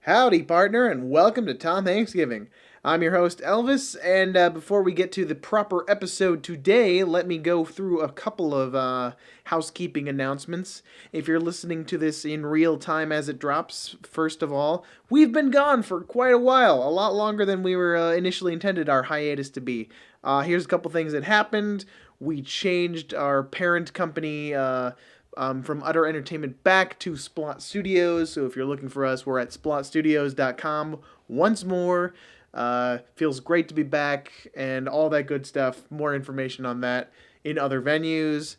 Howdy, partner, and welcome to TomHanksgiving. I'm your host, Elvis, and before we get to the proper episode today, let me go through a couple of housekeeping announcements. If you're listening to this in real time as it drops, first of all, we've been gone for quite a while, a lot longer than we were initially intended our hiatus to be. Here's a couple things that happened. We changed our parent company from Utter Entertainment back to Splot Studios. So if you're looking for us, we're at splotstudios.com once more. Feels great to be back and all that good stuff. More information on that in other venues.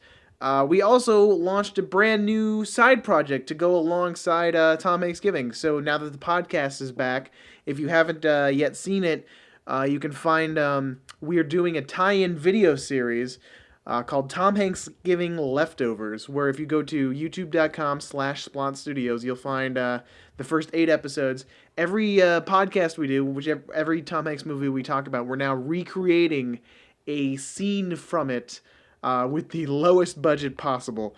We also launched a brand new side project to go alongside TomHanksgiving. So now that the podcast is back, if you haven't yet seen it, you can find we are doing a tie-in video series called TomHanksgiving Leftovers, where if you go to youtube.com/SplotStudios, you'll find the first 8 episodes. Every podcast we do, every Tom Hanks movie we talk about, we're now recreating a scene from it with the lowest budget possible,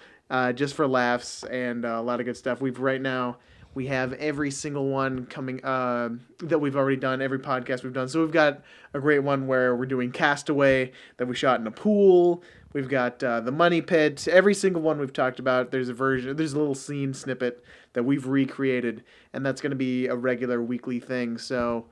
just for laughs and a lot of good stuff. We have every single one coming that we've already done, every podcast we've done. So we've got a great one where we're doing Castaway that we shot in a pool. We've got The Money Pit. Every single one we've talked about, there's a little scene snippet that we've recreated, and that's going to be a regular weekly thing. So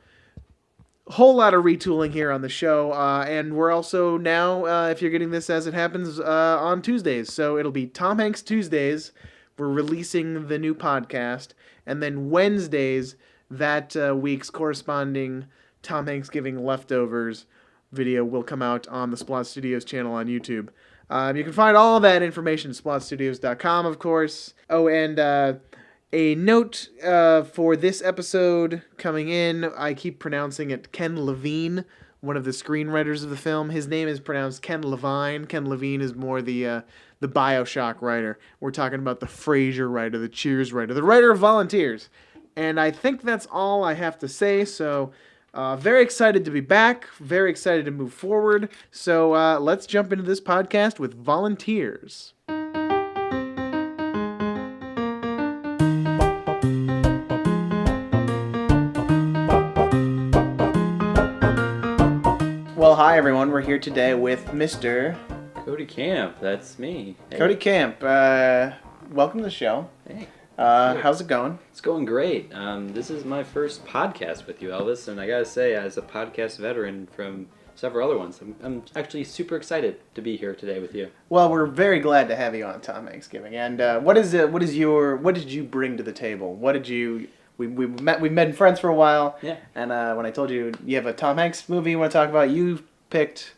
a whole lot of retooling here on the show, and we're also now, if you're getting this as it happens, on Tuesdays. So it'll be Tom Hanks Tuesdays. We're releasing the new podcast, and then Wednesdays, that week's corresponding TomHanksgiving Leftovers video will come out on the Splot Studios channel on YouTube. You can find all that information at splotstudios.com, of course. Oh, and a note for this episode coming in, I keep pronouncing it Ken Levine, one of the screenwriters of the film. His name is pronounced Ken Levine. Ken Levine is more the BioShock writer. We're talking about the Frasier writer, the Cheers writer, the writer of Volunteers. And I think that's all I have to say, so very excited to be back, very excited to move forward. So let's jump into this podcast with Volunteers. Well, hi everyone. We're here today with Mr. Cody Camp, that's me. Hey. Cody Camp, welcome to the show. Hey. How's it going? It's going great. This is my first podcast with you, Elvis, and I gotta say, as a podcast veteran from several other ones, I'm actually super excited to be here today with you. Well, we're very glad to have you on TomHanksgiving. And what did you bring to the table? We met friends for a while. Yeah. And when I told you have a Tom Hanks movie you want to talk about, you picked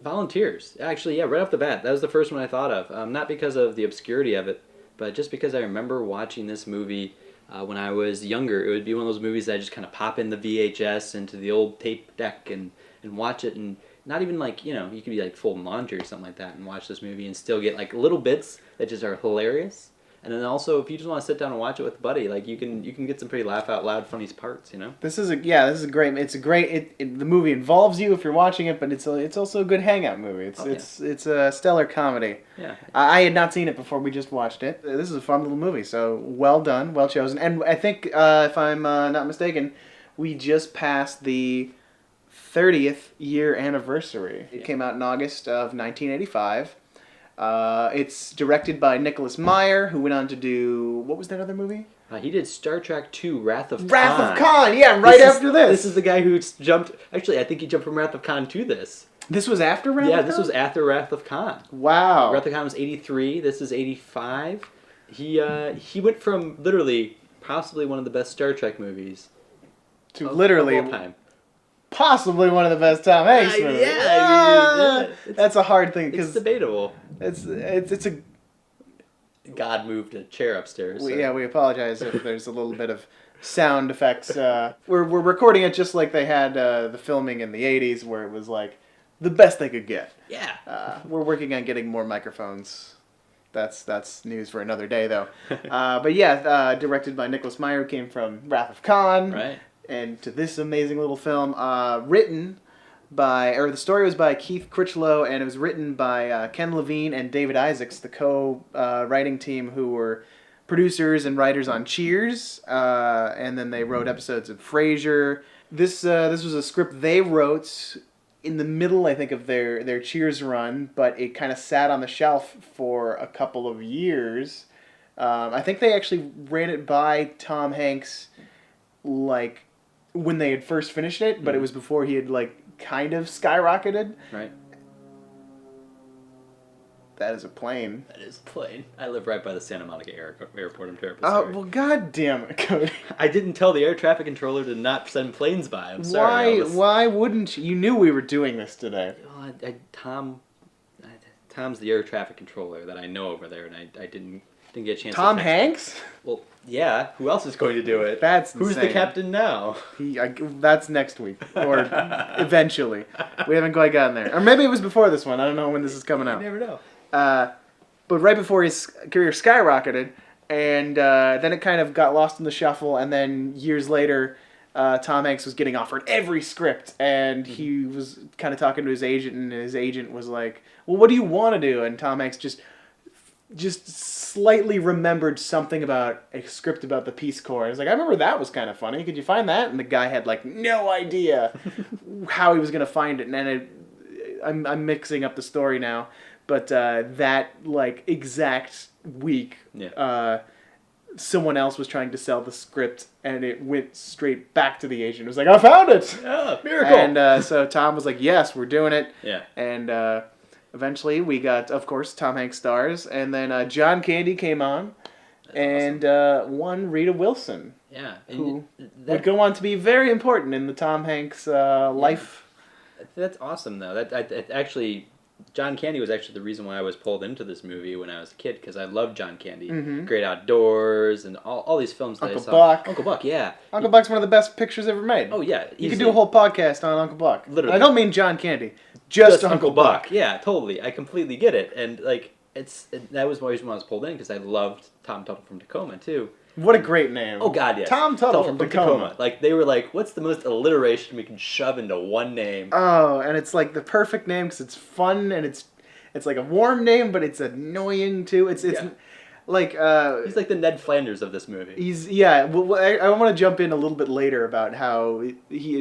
Volunteers. Actually, yeah, right off the bat, that was the first one I thought of. Not because of the obscurity of it, but just because I remember watching this movie when I was younger. It would be one of those movies that I just kind of pop in the VHS into the old tape deck and watch it, and not even like, you could be like folding laundry or something like that and watch this movie and still get like little bits that just are hilarious. And then also, if you just want to sit down and watch it with a buddy, like you can get some pretty laugh out loud funny parts, This is great. The movie involves you if you're watching it, but it's also a good hangout movie. It's a stellar comedy. Yeah. I had not seen it before we just watched it. This is a fun little movie, so well done, well chosen. And I think if I'm not mistaken, we just passed the 30th year anniversary. It came out in August of 1985. It's directed by Nicholas Meyer, who went on to do, what was that other movie? He did Star Trek II, Wrath of Khan. Wrath of Khan, yeah, after this. This is the guy who jumped, actually, I think he jumped from Wrath of Khan to this. This was after Wrath of Khan? Yeah, this was after Wrath of Khan. Wow. Wrath of Khan was 83, this is 85. He went from literally possibly one of the best Star Trek movies to literally of all time. Possibly one of the best Tom Hanks movies. Yeah, that's a hard thing. It's debatable. It's a... God moved a chair upstairs. We apologize if there's a little bit of sound effects. We're recording it just like they had the filming in the 80s, where it was like the best they could get. Yeah. We're working on getting more microphones. That's news for another day, though. But yeah, directed by Nicholas Meyer, who came from Wrath of Khan. Right. And to this amazing little film, the story was by Keith Critchlow, and it was written by Ken Levine and David Isaacs, the co-writing team who were producers and writers on Cheers, and then they wrote episodes of Frasier. This was a script they wrote in the middle, I think, of their Cheers run, but it kind of sat on the shelf for a couple of years. I think they actually ran it by Tom Hanks, like, when they had first finished it, but it was before he had, like, kind of skyrocketed. Right. That is a plane. That is a plane. I live right by the Santa Monica airport. I'm terribly Oh, sorry. well, god damn it, Cody. I didn't tell the air traffic controller to not send planes by. I'm sorry. Why wouldn't you? You knew we were doing this today. Well, Tom's the air traffic controller that I know over there, and I didn't get a chance. Tom to Hanks? Well, yeah. Who else is going to do it? That's Who's insane. the captain now? That's next week or eventually. We haven't quite gotten there, or maybe it was before this one. I don't know when this is coming out. You never know. But right before his career skyrocketed, and then it kind of got lost in the shuffle, and then years later, Tom Hanks was getting offered every script, and he was kind of talking to his agent, and his agent was like, well, what do you want to do? And Tom Hanks just slightly remembered something about a script about the Peace Corps. I was like, I remember that was kind of funny. Could you find that? And the guy had like no idea how he was going to find it. And I'm mixing up the story now. But that, like, exact week, someone else was trying to sell the script, and it went straight back to the agent. It was like, I found it! Yeah, miracle! And so Tom was like, yes, we're doing it. Yeah. And eventually we got, of course, Tom Hanks stars. And then John Candy came on, and one Rita Wilson. Yeah. Who would go on to be very important in the Tom Hanks life. That's awesome, though. That actually... John Candy was actually the reason why I was pulled into this movie when I was a kid, because I loved John Candy. Mm-hmm. Great Outdoors and all these films that Uncle I saw. Buck. Uncle Buck, yeah. Uncle Buck's one of the best pictures ever made. Oh, yeah. You could do a whole podcast on Uncle Buck. Literally. And I don't mean John Candy. Just Uncle Buck. Yeah, totally. I completely get it. And, like, that was always when I was pulled in, because I loved Tom Tuttle from Tacoma, too. What a great name. Oh, God, yes. Tom Tuttle from Tacoma. Like, they were like, what's the most alliteration we can shove into one name? Oh, and it's, like, the perfect name, because it's fun, and it's like a warm name, but it's annoying too. It's like he's like the Ned Flanders of this movie. Well, I want to jump in a little bit later about how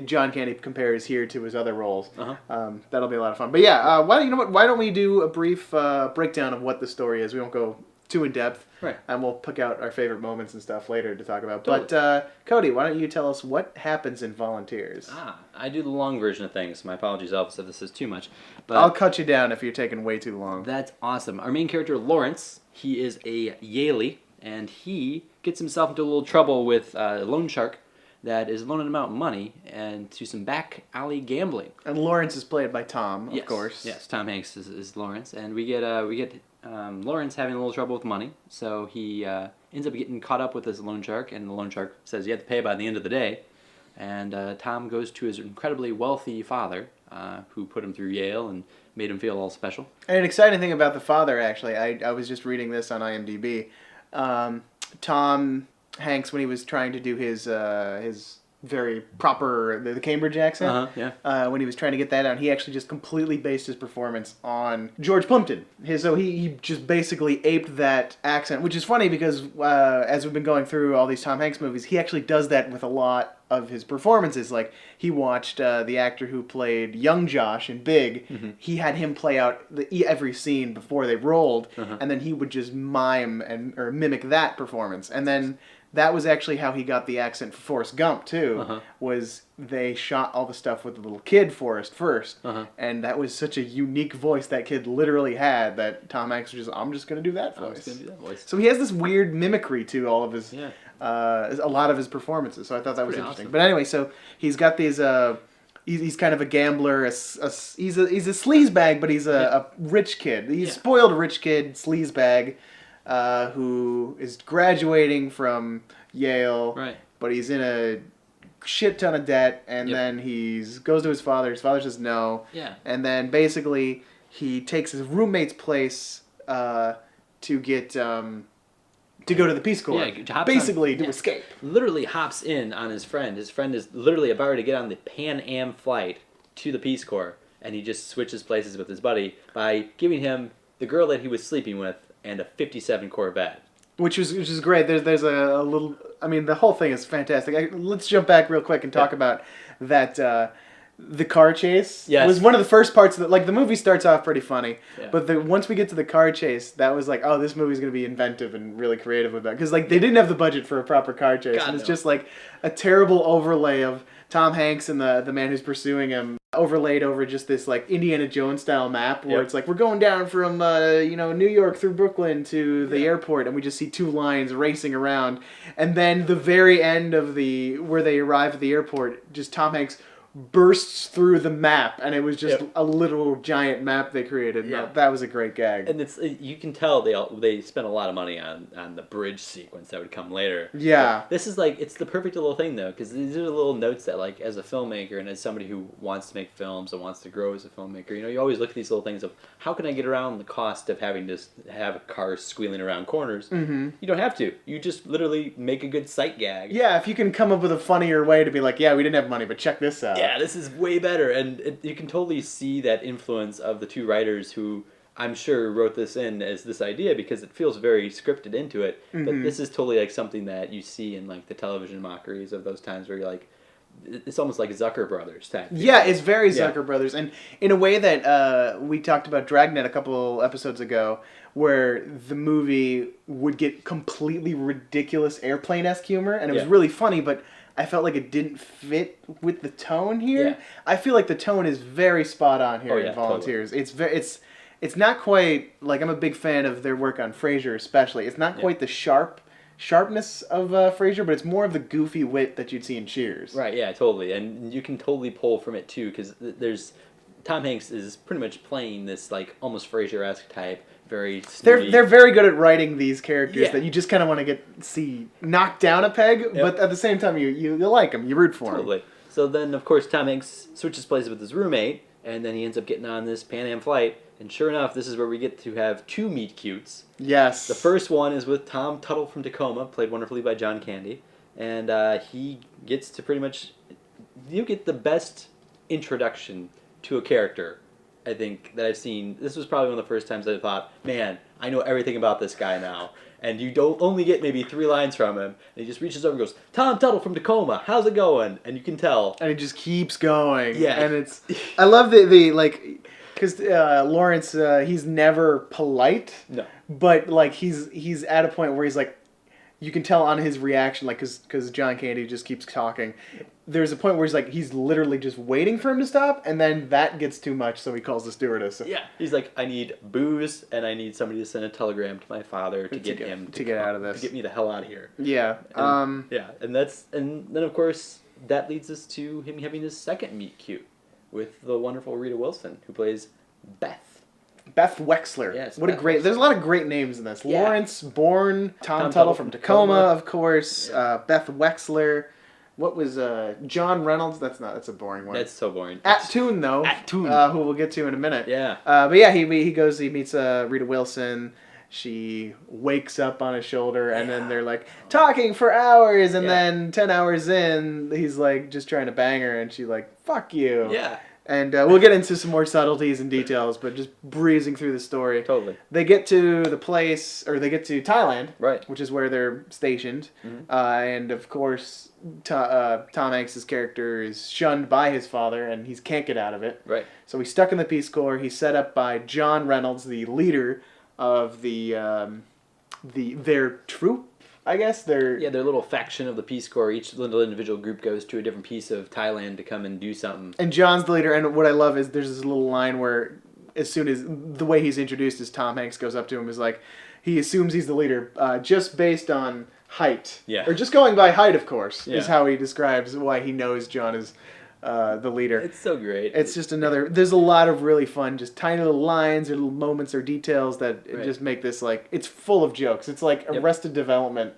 John Candy compares here to his other roles. Uh-huh. That'll be a lot of fun. But yeah, why don't we do a brief breakdown of what the story is? We won't go too in depth. Right. And we'll pick out our favorite moments and stuff later to talk about. Totally. But Cody, why don't you tell us what happens in Volunteers? I do the long version of things. My apologies, Elvis, if this is too much. But I'll cut you down if you're taking way too long. That's awesome. Our main character, Lawrence, he is a Yaley, and he gets himself into a little trouble with a loan shark that is loaning him out money and to some back alley gambling. And Lawrence is played by Tom, of course. Yes, Tom Hanks is Lawrence, and we get Lawrence having a little trouble with money, so he ends up getting caught up with this loan shark, and the loan shark says you have to pay by the end of the day. And Tom goes to his incredibly wealthy father, who put him through Yale and made him feel all special. And an exciting thing about the father, actually, I was just reading this on IMDb. Tom Hanks, when he was trying to do his very proper the Cambridge accent, when he was trying to get that out, he actually just completely based his performance on George Plimpton. So he just basically aped that accent, which is funny because as we've been going through all these Tom Hanks movies, he actually does that with a lot of his performances. Like, he watched the actor who played young Josh in Big. Mm-hmm. He had him play out every scene before they rolled, and then he would just mime or mimic that performance. And then that was actually how he got the accent for Forrest Gump, too, was they shot all the stuff with the little kid Forrest first, and that was such a unique voice that kid literally had that Tom Hanks was just, I'm just going to do that voice. I'm just going to do that voice. So he has this weird mimicry to all of his, a lot of his performances, so I thought that was interesting. Awesome. But anyway, so he's got these, he's kind of a gambler, he's a sleazebag, but he's a rich kid. He's a spoiled rich kid, sleazebag, who is graduating from Yale, but he's in a shit ton of debt, and then goes to his father. His father says no, and then basically he takes his roommate's place to get to go to the Peace Corps, to escape. Literally hops in on his friend. His friend is literally about to get on the Pan Am flight to the Peace Corps, and he just switches places with his buddy by giving him the girl that he was sleeping with and a 57 Corvette. which is great. There's a little. I mean, the whole thing is fantastic. Let's jump back real quick and talk about that. The car chase was one of the first parts of the movie starts off pretty funny, but once we get to the car chase, that was like, oh, this movie's gonna be inventive and really creative with that, because they didn't have the budget for a proper car chase, and it's just like a terrible overlay of Tom Hanks and the man who's pursuing him overlaid over just this like Indiana Jones style map where it's like we're going down from New York through Brooklyn to the airport, and we just see two lines racing around, and then the very end of where they arrive at the airport, just Tom Hanks bursts through the map, and it was just a literal giant map they created. Yeah. That was a great gag. And you can tell they spent a lot of money on the bridge sequence that would come later. Yeah. But this is like, it's the perfect little thing though, because these are the little notes that, like, as a filmmaker and as somebody who wants to make films and wants to grow as a filmmaker, you always look at these little things of how can I get around the cost of having to have a car squealing around corners. Mm-hmm. You don't have to. You just literally make a good sight gag. Yeah, if you can come up with a funnier way to be like, yeah, we didn't have money, but check this out. Yeah, this is way better, and you can totally see that influence of the two writers who I'm sure wrote this in as this idea, because it feels very scripted into it. Mm-hmm. But this is totally like something that you see in like the television mockeries of those times where you're like, it's almost like Zucker Brothers type. Yeah, it's very Zucker Brothers, and in a way that we talked about Dragnet a couple episodes ago, where the movie would get completely ridiculous airplane-esque humor, and it was really funny, but I felt like it didn't fit with the tone here. Yeah. I feel like the tone is very spot on here in Volunteers. Totally. It's not quite like, I'm a big fan of their work on Frasier especially. It's not quite the sharpness of Frasier, but it's more of the goofy wit that you'd see in Cheers. Right, yeah, totally. And you can totally pull from it too, because Tom Hanks is pretty much playing this like almost Frasier-esque type, very snooty. They're very good at writing these characters that you just kind of want to see knocked down a peg, but at the same time you like them, you root for them. Totally. So then, of course, Tom Hanks switches places with his roommate, and then he ends up getting on this Pan Am flight, and sure enough, this is where we get to have two meet cutes. Yes. The first one is with Tom Tuttle from Tacoma, played wonderfully by John Candy, and he gets to pretty much, you get the best introduction to a character, I think, that I've seen. This was probably one of the first times I thought, man, I know everything about this guy now. And you don't only get maybe 3 lines from him, and he just reaches over and goes, Tom Tuttle from Tacoma, how's it going? And you can tell. And it just keeps going. Yeah. And it's, I love the like, because Lawrence, he's never polite. No. But like he's at a point where he's like, you can tell on his reaction, like, because John Candy just keeps talking. There's a point where he's literally just waiting for him to stop, and then that gets too much, so he calls the stewardess. Yeah, he's like, I need booze, and I need somebody to send a telegram to my father to get him to get out of this, to get me the hell out of here. Yeah. And then of course that leads us to him having his second meet cute with the wonderful Rita Wilson, who plays Beth Wexler. Yes, what Beth a great... Wexler. There's a lot of great names in this. Yeah. Lawrence Bourne, Tom Tuttle from Tacoma, of course. Yeah. Beth Wexler. What was John Reynolds? That's a boring one. That's so boring. Attoon, though. Attoon. Who we'll get to in a minute. Yeah. But yeah, he meets Rita Wilson. She wakes up on his shoulder, and then they're like talking for hours, and then 10 hours in, he's like just trying to bang her, and she's like, fuck you. Yeah. And we'll get into some more subtleties and details, but just breezing through the story. Totally. They get to the place, or they get to Thailand, right, which is where they're stationed. Mm-hmm. And of course, Tom Hanks' character is shunned by his father, and he can't get out of it. Right. So he's stuck in the Peace Corps. He's set up by John Reynolds, the leader of their troop. I guess their little faction of the Peace Corps. Each little individual group goes to a different piece of Thailand to come and do something. And John's the leader, and what I love is there's this little line where as soon as the way he's introduced is Tom Hanks goes up to him is like, he assumes he's the leader just based on height. Yeah. Or just going by height, of course, is how he describes why he knows John is the leader. It's so great. It's just there's a lot of really fun, just tiny little lines or little moments or details that just make this like, it's full of jokes. It's like Arrested Development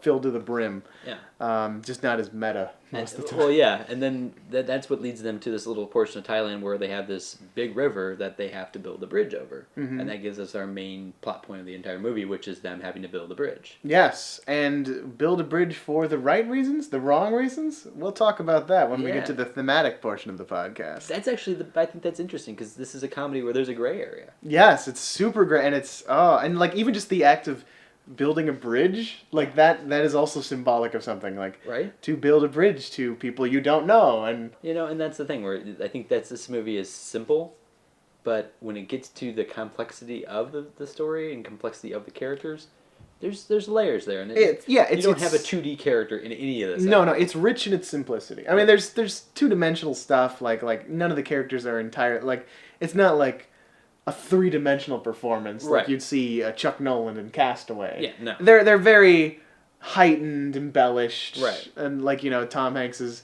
filled to the brim. Yeah. Just not as meta most of the time. Well, yeah, and then that's what leads them to this little portion of Thailand where they have this big river that they have to build a bridge over. Mm-hmm. And that gives us our main plot point of the entire movie, which is them having to build a bridge. Yes, and build a bridge for the right reasons, the wrong reasons? We'll talk about that when we get to the thematic portion of the podcast. That's actually, I think that's interesting, because this is a comedy where there's a gray area. Yes, it's super great, and it's, and like even just the act of building a bridge, like that is also symbolic of something, like Right? to build a bridge to people you don't know. And And that's the thing where I think this movie is simple, but when it gets to the complexity of the story and complexity of the characters, there's layers there, and you don't have a 2D character in any of this. No, it's rich in its simplicity. I mean, there's two-dimensional stuff, like none of the characters are entire, like it's not like a three-dimensional performance like you'd see Chuck Nolan in Castaway. Yeah, no. They're very heightened, embellished, right? And Tom Hanks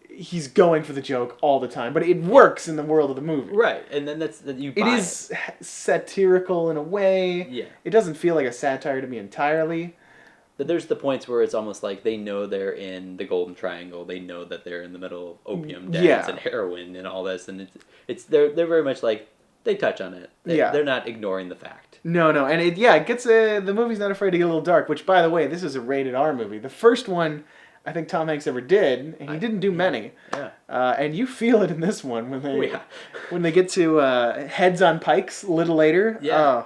he's going for the joke all the time, but it works in the world of the movie, right? And then it is satirical in a way. Yeah, it doesn't feel like a satire to me entirely. But there's the points where it's almost like they know they're in the Golden Triangle. They know that they're in the middle of opium dens and heroin and all this, and they're very much like. They touch on it. They're not ignoring the fact. No, and it gets the movie's not afraid to get a little dark. Which, by the way, this is a rated R movie. The first one, I think Tom Hanks ever did, and he didn't do many. Yeah. And you feel it in this one when they get to Heads on Pikes a little later. Yeah.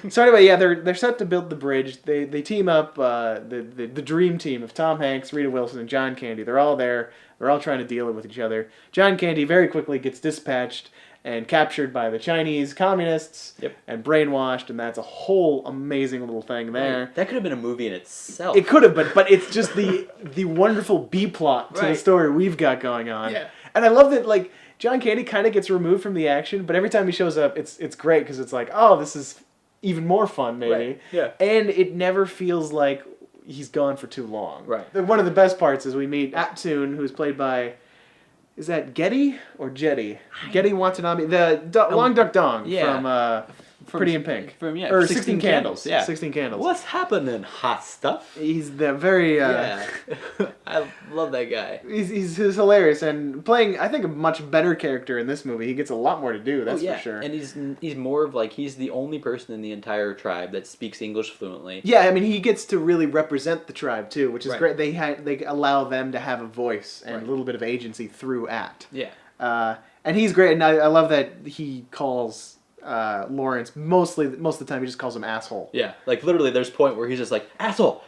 So anyway, they're set to build the bridge. They team up the dream team of Tom Hanks, Rita Wilson, and John Candy. They're all there. They're all trying to deal with each other. John Candy very quickly gets dispatched and captured by the Chinese communists and brainwashed, and that's a whole amazing little thing there. Right. That could have been a movie in itself. It could have, but it's just the wonderful B-plot to the story we've got going on. Yeah. And I love that, John Candy kind of gets removed from the action, but every time he shows up, it's great, because it's like, oh, this is even more fun, maybe. Right. Yeah. And it never feels like he's gone for too long. Right. One of the best parts is we meet Aptoon, who's played by... Is that Getty or Jetty? Getty Watanabe, Long Duck Dong from Pretty in Pink. Or 16 Candles. Yeah. 16 Candles. What's happening, hot stuff? He's the very... I love that guy. He's hilarious, and playing, I think, a much better character in this movie. He gets a lot more to do, that's for sure. And he's more of he's the only person in the entire tribe that speaks English fluently. Yeah, I mean, he gets to really represent the tribe, too, which is great. They allow them to have a voice and a little bit of agency through Act. Yeah. And he's great, and I love that he calls... Lawrence, most of the time he just calls him asshole. Yeah, literally there's a point where he's just like, asshole,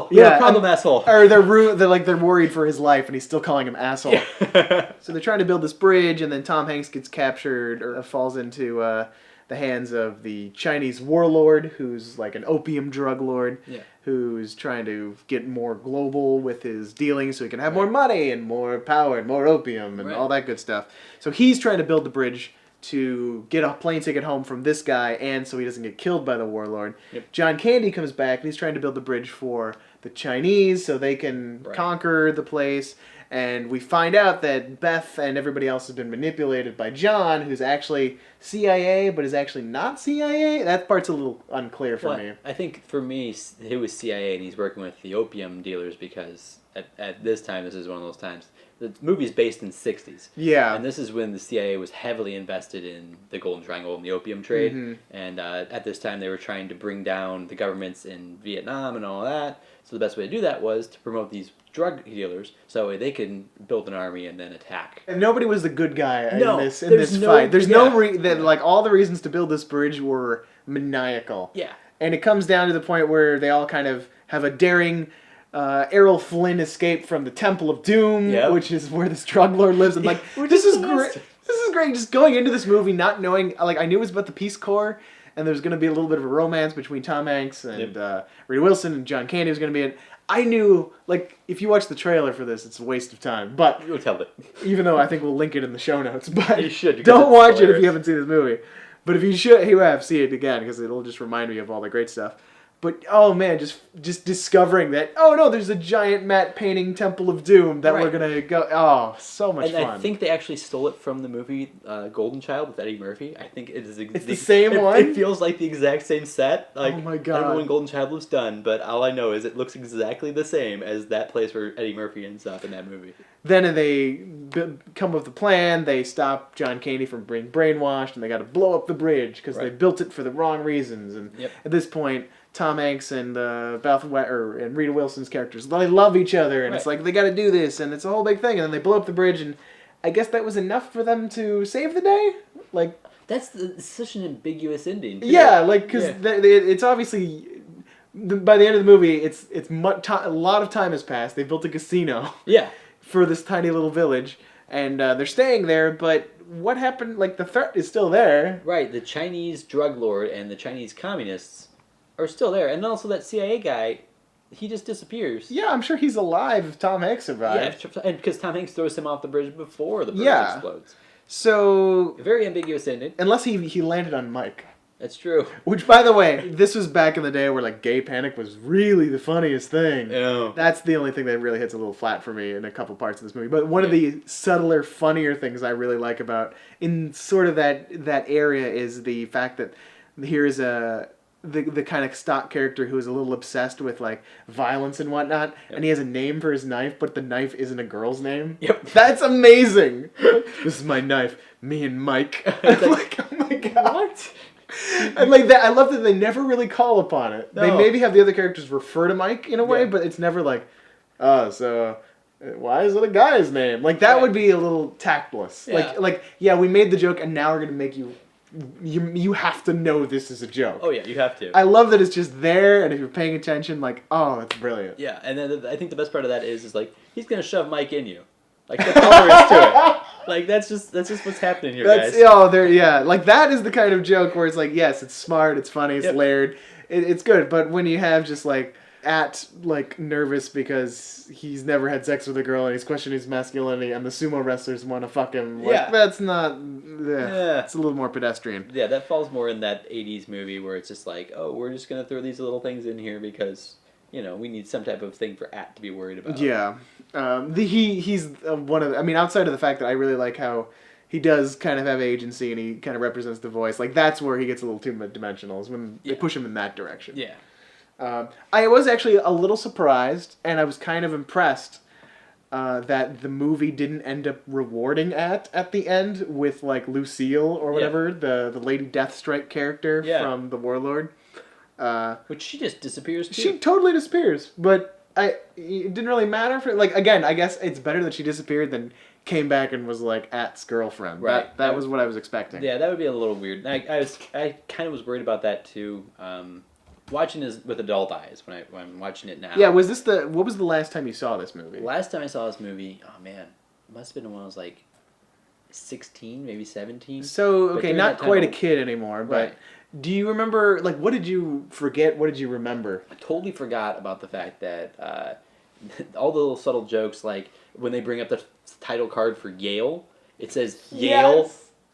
you have a problem, asshole. Or they're worried for his life and he's still calling him asshole. Yeah. So they're trying to build this bridge, and then Tom Hanks gets captured or falls into the hands of the Chinese warlord, who's like an opium drug lord, who's trying to get more global with his dealings so he can have more money and more power and more opium and all that good stuff. So he's trying to build the bridge to get a plane ticket home from this guy, and so he doesn't get killed by the warlord. Yep. John Candy comes back, and he's trying to build the bridge for the Chinese so they can conquer the place. And we find out that Beth and everybody else has been manipulated by John, who's actually CIA, but is actually not CIA. That part's a little unclear for me. I think for me, he was CIA, and he's working with the opium dealers because at this time, this is one of those times. The movie's based in the 60s. Yeah. And this is when the CIA was heavily invested in the Golden Triangle and the opium trade. Mm-hmm. And at this time, they were trying to bring down the governments in Vietnam and all that. So the best way to do that was to promote these drug dealers so they can build an army and then attack. And nobody was the good guy in this fight. There's all the reasons to build this bridge were maniacal. Yeah. And it comes down to the point where they all kind of have a daring... Errol Flynn escaped from the Temple of Doom, which is where this drug lord lives. And this is great. This is great. Just going into this movie, not knowing, I knew it was about the Peace Corps, and there's going to be a little bit of a romance between Tom Hanks and Rita Wilson, and John Candy was going to be in. I knew, if you watch the trailer for this, it's a waste of time. But you'll tell it. Even though I think we'll link it in the show notes, but you should. Don't watch it if you haven't seen this movie. But if you should, see it again because it'll just remind me of all the great stuff. But, oh man, just discovering that, oh no, there's a giant matte painting Temple of Doom that we're going to go, oh, so much fun. I think they actually stole it from the movie Golden Child with Eddie Murphy. I think it is it's the same one? It feels like the exact same set. Oh my god. I don't know when Golden Child was done, but all I know is it looks exactly the same as that place where Eddie Murphy ends up in that movie. Then they come up with a plan, they stop John Candy from being brainwashed, and they got to blow up the bridge because they built it for the wrong reasons. And at this point... Tom Hanks and and Rita Wilson's characters, they love each other, and it's like they got to do this, and it's a whole big thing. And then they blow up the bridge, and I guess that was enough for them to save the day. That's such an ambiguous ending. Too. Yeah, because it's obviously by the end of the movie, a lot of time has passed. They built a casino. Yeah. For this tiny little village, and they're staying there. But what happened? Like the threat is still there. Right. The Chinese drug lord and the Chinese communists are still there, and also that CIA guy. He just disappears. Yeah, I'm sure he's alive if Tom Hanks survives. Yeah, and because Tom Hanks throws him off the bridge before the bridge explodes. So a very ambiguous ending. Unless he landed on Mike. That's true. Which, by the way, this was back in the day where like gay panic was really the funniest thing. Yeah. That's the only thing that really hits a little flat for me in a couple parts of this movie. But one of the subtler, funnier things I really like about in sort of that area is the fact that here's the kind of stock character who is a little obsessed with like violence and whatnot, and he has a name for his knife, but the knife isn't a girl's name. Yep. That's amazing. This is my knife, me and Mike. I'm like, oh my god. What? And like that, I love that they never really call upon it. No. They maybe have the other characters refer to Mike in a way, Yeah. but it's never like, so why is it a guy's name? Like that would be a little tactless. Yeah. Like we made the joke, and now we're gonna make you have to know this is a joke. Oh yeah, you have to. I love that it's just there, and if you're paying attention, like, oh, that's brilliant. Yeah, and then I think the best part of that is like he's gonna shove Mike in you. Like that's all there is to it. Like that's just what's happening here, guys. Like that is the kind of joke where it's like, yes, it's smart, it's funny, it's layered, it's good. But when you have just like nervous because he's never had sex with a girl and he's questioning his masculinity, and the sumo wrestlers want to fuck him, like that's not. It's a little more pedestrian. Yeah, that falls more in that '80s movie where it's just like, oh, we're just gonna throw these little things in here because we need some type of thing for At to be worried about. Yeah. He's one of. I mean, outside of the fact that I really like how he does kind of have agency and he kind of represents the voice. Like that's where he gets a little too dimensional is when they push him in that direction. Yeah. I was actually a little surprised, and I was kind of impressed that the movie didn't end up rewarding at the end with like Lucille or whatever, the Lady Deathstrike character from The Warlord. Which she just disappears too. She totally disappears, but it didn't really matter for like again. I guess it's better that she disappeared than came back and was like At's girlfriend. Right. That was what I was expecting. Yeah, that would be a little weird. I kind of was worried about that too. Watching this with adult eyes when I'm watching it now. Yeah, what was the last time you saw this movie? Last time I saw this movie, oh man, it must have been when I was like 16, maybe 17. So, okay, not quite a kid anymore, but right. Do you remember, like, what did you forget? What did you remember? I totally forgot about the fact that all the little subtle jokes, like when they bring up the title card for Yale, it says Yale,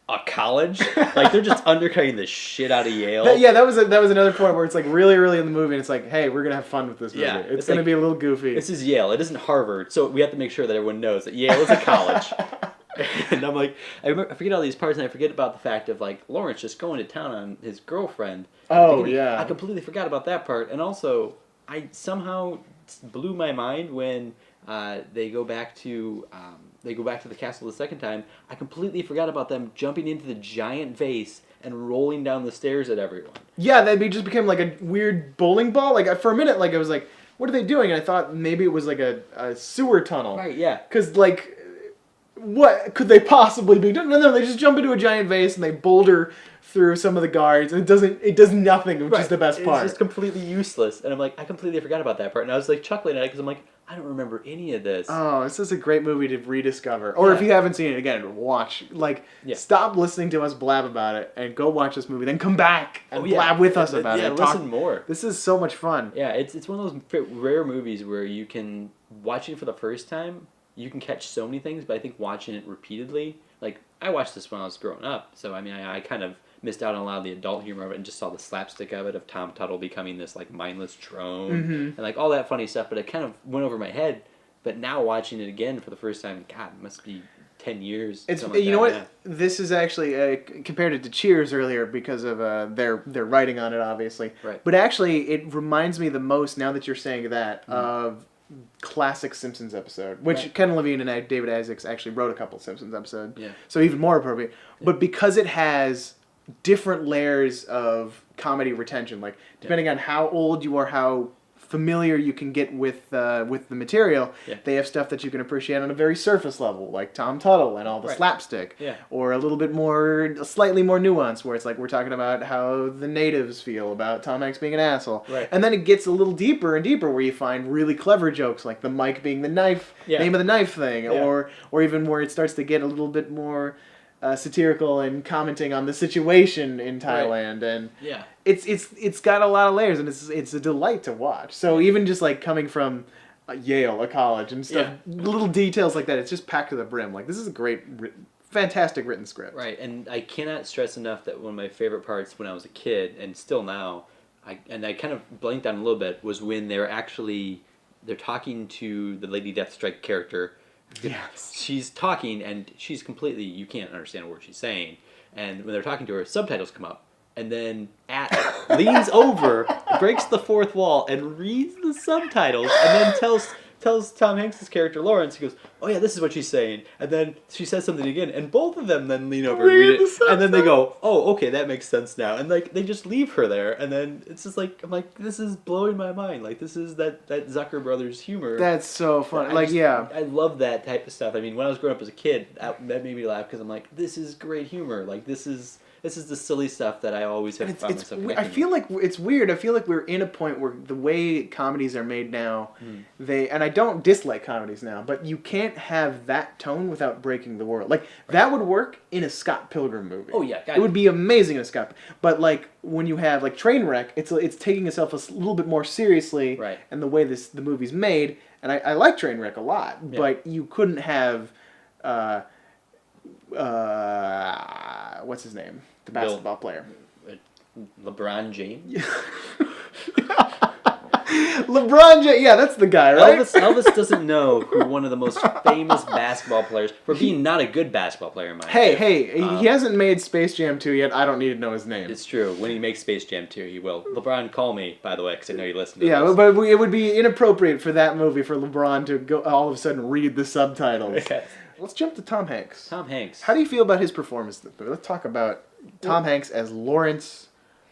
a college. Like they're just undercutting the shit out of Yale. That was another point where it's like really early in the movie, and it's like, hey, we're gonna have fun with this movie. Yeah, it's gonna be a little goofy. This is Yale. It isn't Harvard, so we have to make sure that everyone knows that Yale is a college. And I'm like, I forget all these parts, and I forget about the fact of like Lawrence just going to town on his girlfriend. Oh yeah. I completely forgot about that part, and also I somehow blew my mind when they go back to the castle the second time. I completely forgot about them jumping into the giant vase and rolling down the stairs at everyone. Yeah, that just became like a weird bowling ball. Like for a minute, like I was like, what are they doing? And I thought maybe it was like a sewer tunnel. Right. Yeah. Because like. What could they possibly be doing? No, they just jump into a giant vase and they boulder through some of the guards, and it does nothing, which is the best part. It's just completely useless, and I'm like, I completely forgot about that part, and I was like chuckling at it because I'm like, I don't remember any of this. Oh, this is a great movie to rediscover. Or if you haven't seen it, again, watch. Like, stop listening to us blab about it and go watch this movie. Then come back and blab with us about it. Yeah, listen more. This is so much fun. Yeah, it's one of those rare movies where you can, watching it for the first time, you can catch so many things, but I think watching it repeatedly, like, I watched this when I was growing up, so I mean, I kind of missed out on a lot of the adult humor of it and just saw the slapstick of it, of Tom Tuttle becoming this, like, mindless drone, and, like, all that funny stuff, but it kind of went over my head, but now watching it again for the first time, God, it must be 10 years. You know what? Yeah. This is actually, compared it to Cheers earlier because of their writing on it, obviously, right. But actually, it reminds me the most, now that you're saying that, of classic Simpsons episode, which Ken Levine and David Isaacs actually wrote a couple Simpsons episodes, so even more appropriate. But because it has different layers of comedy retention, like depending on how old you are, how familiar you can get with the material, they have stuff that you can appreciate on a very surface level, like Tom Tuttle and all the slapstick, or a little bit more, slightly more nuanced, where it's like we're talking about how the natives feel about Tom Hanks being an asshole, and then it gets a little deeper and deeper, where you find really clever jokes, like the Mike being the knife, name of the knife thing, or even where it starts to get a little bit more satirical and commenting on the situation in Thailand, and it's got a lot of layers, and it's a delight to watch. So even just like coming from Yale, a college, and stuff, little details like that, it's just packed to the brim. Like, this is a great, fantastic written script. Right, and I cannot stress enough that one of my favorite parts when I was a kid, and still now, I kind of blanked on a little bit, was when they're talking to the Lady Deathstrike character. Yes. She's talking, and she's completely, you can't understand a word she's saying. And when they're talking to her, subtitles come up. And then leans over, breaks the fourth wall, and reads the subtitles, and then tells Tom Hanks' character, Lawrence, he goes, oh yeah, this is what she's saying. And then she says something again, and both of them then lean over and read it. And then they go, oh, okay, that makes sense now. And like they just leave her there, and then it's just like, I'm like, this is blowing my mind. Like, this is that Zucker Brothers humor. That's so fun. I love that type of stuff. I mean, when I was growing up as a kid, that made me laugh, because I'm like, this is great humor. Like, this is the silly stuff that I always have found myself connecting I feel like it's weird. I feel like we're in a point where the way comedies are made now, and I don't dislike comedies now, but you can't have that tone without breaking the world. Like, that would work in a Scott Pilgrim movie. Oh yeah, it would be amazing in a Scott. But like when you have like Trainwreck, it's taking itself a little bit more seriously, and the way the movie's made. And I like Trainwreck a lot, but you couldn't have. What's his name? The basketball player. LeBron James? LeBron James, yeah, that's the guy, right? Elvis doesn't know who one of the most famous basketball players, for being not a good basketball player in my opinion. Hey, he hasn't made Space Jam 2 yet. I don't need to know his name. It's true. When he makes Space Jam 2, he will. LeBron, call me, by the way, because I know you listen to this. Yeah, but it would be inappropriate for that movie for LeBron to go all of a sudden read the subtitles. Let's jump to Tom Hanks. Tom Hanks. How do you feel about his performance? Let's talk about Tom Hanks as Lawrence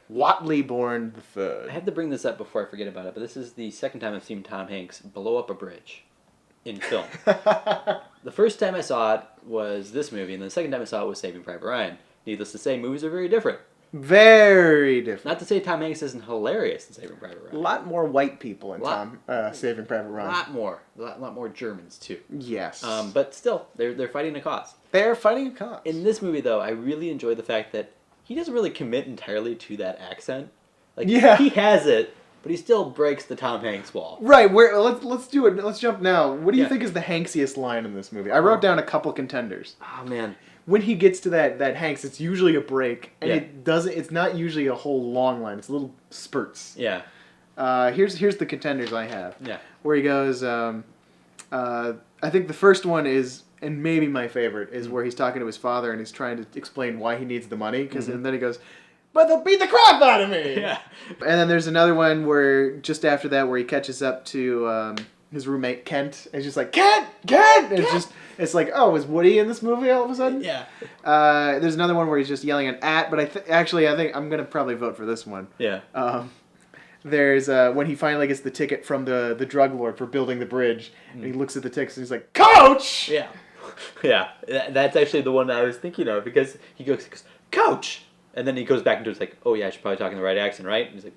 Watley Bourne III. I had to bring this up before I forget about it, but this is the second time I've seen Tom Hanks blow up a bridge in film. The first time I saw it was this movie, and the second time I saw it was Saving Private Ryan. Needless to say, movies are very different. Very different. Not to say Tom Hanks isn't hilarious in Saving Private Ryan. A lot more white people in Saving Private Ryan. A lot more Germans too. Yes. But still, they're fighting a cause. They're fighting a cause. In this movie, though, I really enjoy the fact that he doesn't really commit entirely to that accent. Like, he has it, but he still breaks the Tom Hanks wall. Right. Let's do it. Let's jump now. What do you think is the Hanksiest line in this movie? I wrote down a couple contenders. Oh man. When he gets to that Hanks, it's usually a break, and it's not usually a whole long line. It's little spurts. Yeah. Here's the contenders I have. Yeah. Where he goes, I think the first one is, and maybe my favorite, is where he's talking to his father and he's trying to explain why he needs the money, and then he goes, but they'll beat the crap out of me! Yeah. And then there's another one where, just after that, where he catches up to his roommate Kent, and he's just like, Kent! And it's like, oh, is Woody in this movie all of a sudden? Yeah. There's another one where he's just yelling at, but I think I'm going to probably vote for this one. Yeah. There's when he finally gets the ticket from the drug lord for building the bridge, and he looks at the tickets and he's like, Coach! Yeah. Yeah. That's actually the one that I was thinking of, because he goes, Coach! And then he goes back into it's like, oh yeah, I should probably talk in the right accent, right? And he's like,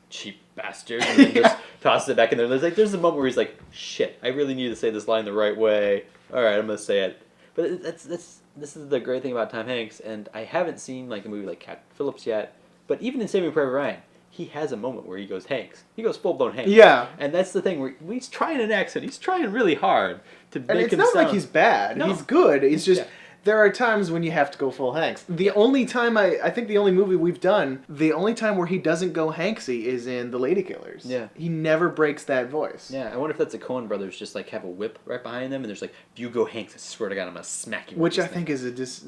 cheap bastard, and then just tosses it back in there. There's a moment where he's like, shit, I really need to say this line the right way. All right, I'm gonna say it. But this is the great thing about Tom Hanks, and I haven't seen like a movie like Captain Phillips yet. But even in Saving Private Ryan, he has a moment where he goes Hanks. He goes full blown Hanks. Yeah. And that's the thing where he's trying an accent. He's trying really hard to make him sound. And it's not like he's bad. No. He's good. It's just. Yeah. There are times when you have to go full Hanks. The only time I think the only movie we've done, the only time where he doesn't go Hanksy is in The Ladykillers. Yeah. He never breaks that voice. Yeah, I wonder if that's the Coen brothers just like have a whip right behind them and there's like, if you go Hanks, I swear to God, I'm gonna smack you. Which I think is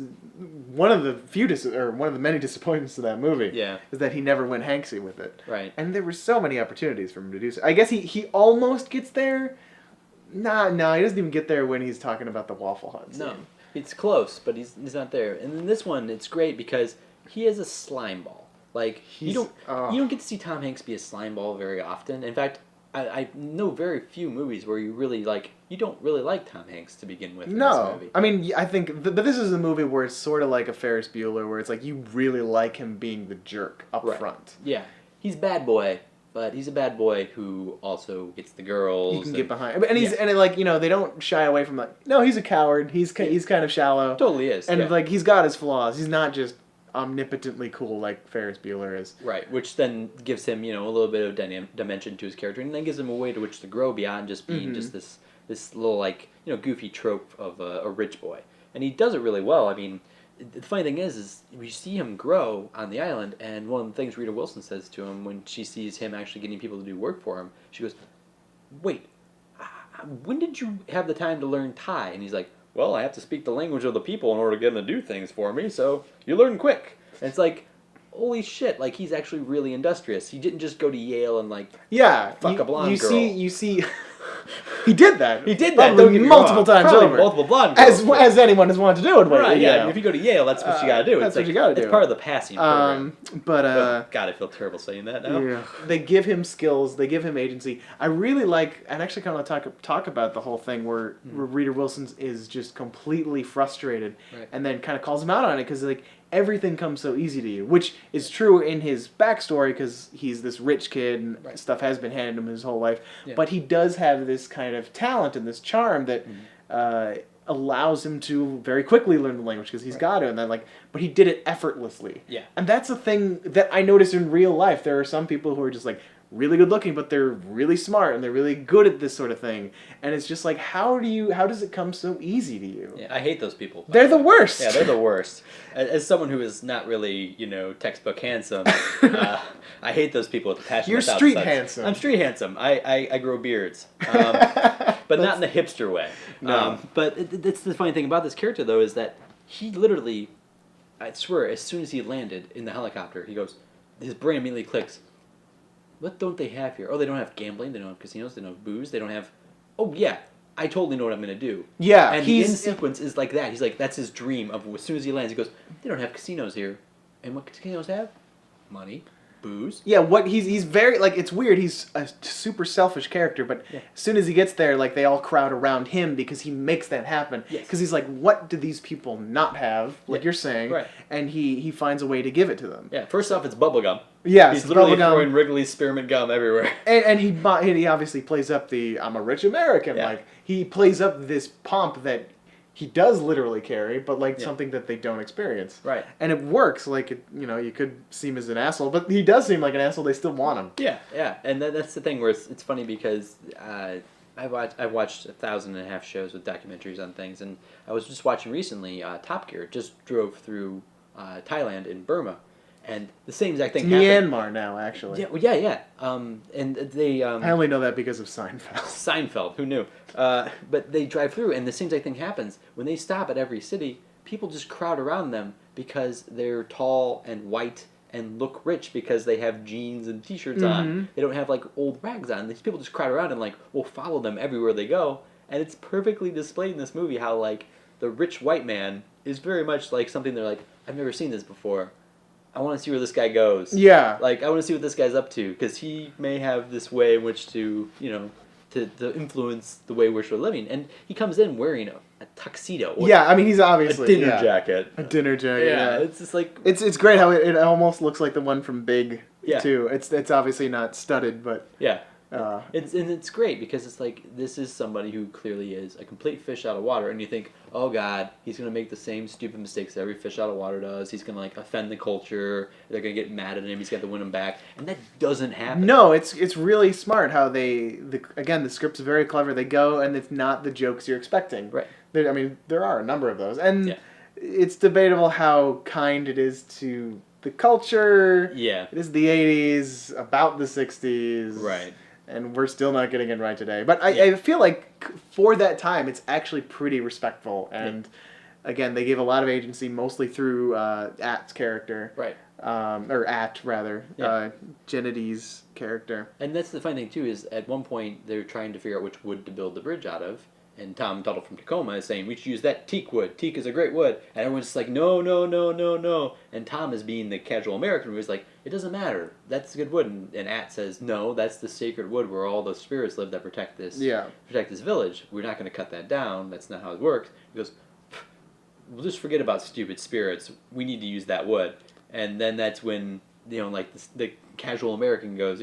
one of the many disappointments of that movie. Yeah. Is that he never went Hanksy with it. Right. And there were so many opportunities for him to do so. I guess he almost gets there. No, he doesn't even get there when he's talking about the Waffle Hut scene. No. It's close, but he's not there. And in this one, it's great because he is a slime ball. Like you don't get to see Tom Hanks be a slime ball very often. In fact, I know very few movies where you don't really like Tom Hanks to begin with in this No, movie. I mean, I think, but this is a movie where it's sort of like a Ferris Bueller, where it's like you really like him being the jerk up front. Yeah, he's bad boy, but he's a bad boy who also gets the girls. You can get behind, and they don't shy away from no, he's a coward. He's kind of shallow. Totally is, and he's got his flaws. He's not just omnipotently cool like Ferris Bueller is. Right, which then gives him, a little bit of dimension to his character, and then gives him a way to which to grow beyond just being just this little goofy trope of a rich boy, and he does it really well. I mean, the funny thing is we see him grow on the island, and one of the things Rita Wilson says to him when she sees him actually getting people to do work for him, she goes, "Wait, when did you have the time to learn Thai?" And he's like, "Well, I have to speak the language of the people in order to get them to do things for me, so you learn quick." And it's like, holy shit, he's actually really industrious. He didn't just go to Yale and fuck a blonde girl. You see, he did that. He did that multiple times over. Multiple blonde girls. As anyone has wanted to do it. Right, yeah. If you go to Yale, that's what you gotta do. That's what you gotta do. It's part of the passing program. But God, I feel terrible saying that now. Yeah. They give him skills. They give him agency. I really like, and actually kind of talk about the whole thing where Rita Wilson is just completely frustrated, and then kind of calls him out on it because everything comes so easy to you, which is true in his backstory because he's this rich kid and stuff has been handed him his whole life. Yeah. But he does have this kind of talent and this charm that allows him to very quickly learn the language because he's got to, and then but he did it effortlessly. Yeah. And that's a thing that I noticed in real life. There are some people who are just really good looking, but they're really smart and they're really good at this sort of thing. And it's just how does it come so easy to you? Yeah, I hate those people. They're the worst. Yeah, they're the worst. As someone who is not really, textbook handsome, I hate those people with the passion. You're street handsome. I'm street handsome. I grow beards. But not in the hipster way. No. But that's the funny thing about this character, though, is that he literally, I swear, as soon as he landed in the helicopter, his brain immediately clicks. What don't they have here? Oh, they don't have gambling. They don't have casinos. They don't have booze. They don't have... Oh, yeah. I totally know what I'm going to do. Yeah. And the end sequence is like that. He's like, that's his dream of as soon as he lands. He goes, they don't have casinos here. And what casinos have? Money. Booze. Yeah, he's very, it's weird. He's a super selfish character, but as soon as he gets there, they all crowd around him because he makes that happen. Because he's like, what do these people not have, you're saying? Right. And he finds a way to give it to them. Yeah, first off, it's bubblegum. Yeah, he's literally throwing Wrigley's spearmint gum everywhere. And he obviously plays up the, I'm a rich American. Yeah. He plays up this pomp that he does literally carry, but something that they don't experience. Right. And it works. You could seem as an asshole, but he does seem like an asshole. They still want him. Yeah, yeah. And that's the thing where it's funny because I've watched 1,500 shows with documentaries on things, and I was just watching recently Top Gear. Just drove through Thailand and Burma. And the same exact thing happened. Myanmar now, actually. Yeah. And they... I only know that because of Seinfeld. Seinfeld, who knew? But they drive through, and the same exact thing happens. When they stop at every city, people just crowd around them because they're tall and white and look rich because they have jeans and t-shirts on. They don't have, old rags on. These people just crowd around and, will follow them everywhere they go. And it's perfectly displayed in this movie how, the rich white man is very much something they're I've never seen this before. I want to see where this guy goes. Yeah. I want to see what this guy's up to, because he may have this way in which to, to influence the way we're living. And he comes in wearing a tuxedo. Yeah, I mean, he's obviously... A dinner jacket. A dinner jacket, yeah. It's just It's great how it almost looks like the one from Big, too. It's obviously not studded, but... Yeah. It's great because it's this is somebody who clearly is a complete fish out of water, and you think, oh God, he's gonna make the same stupid mistakes that every fish out of water does. He's gonna offend the culture. They're gonna get mad at him. He's got to win them back, and that doesn't happen. No, it's really smart how the script's very clever. They go and it's not the jokes you're expecting. Right. There are a number of those, and it's debatable how kind it is to the culture. Yeah. It is the 80s, about the 60s. Right. And we're still not getting it right today. But I feel like for that time, it's actually pretty respectful. And again, they gave a lot of agency, mostly through At's character. Right. Or At, rather. Yeah. Gennedy's character. And that's the funny thing, too, is at one point they're trying to figure out which wood to build the bridge out of. And Tom Tuttle from Tacoma is saying, we should use that teak wood. Teak is a great wood. And everyone's just like, no, no, no, no, no. And Tom is being the casual American who's like, it doesn't matter. That's good wood. And At says, no, that's the sacred wood where all the spirits live that protect this village. We're not going to cut that down. That's not how it works. He goes, we'll just forget about stupid spirits. We need to use that wood. And then that's when, the casual American goes,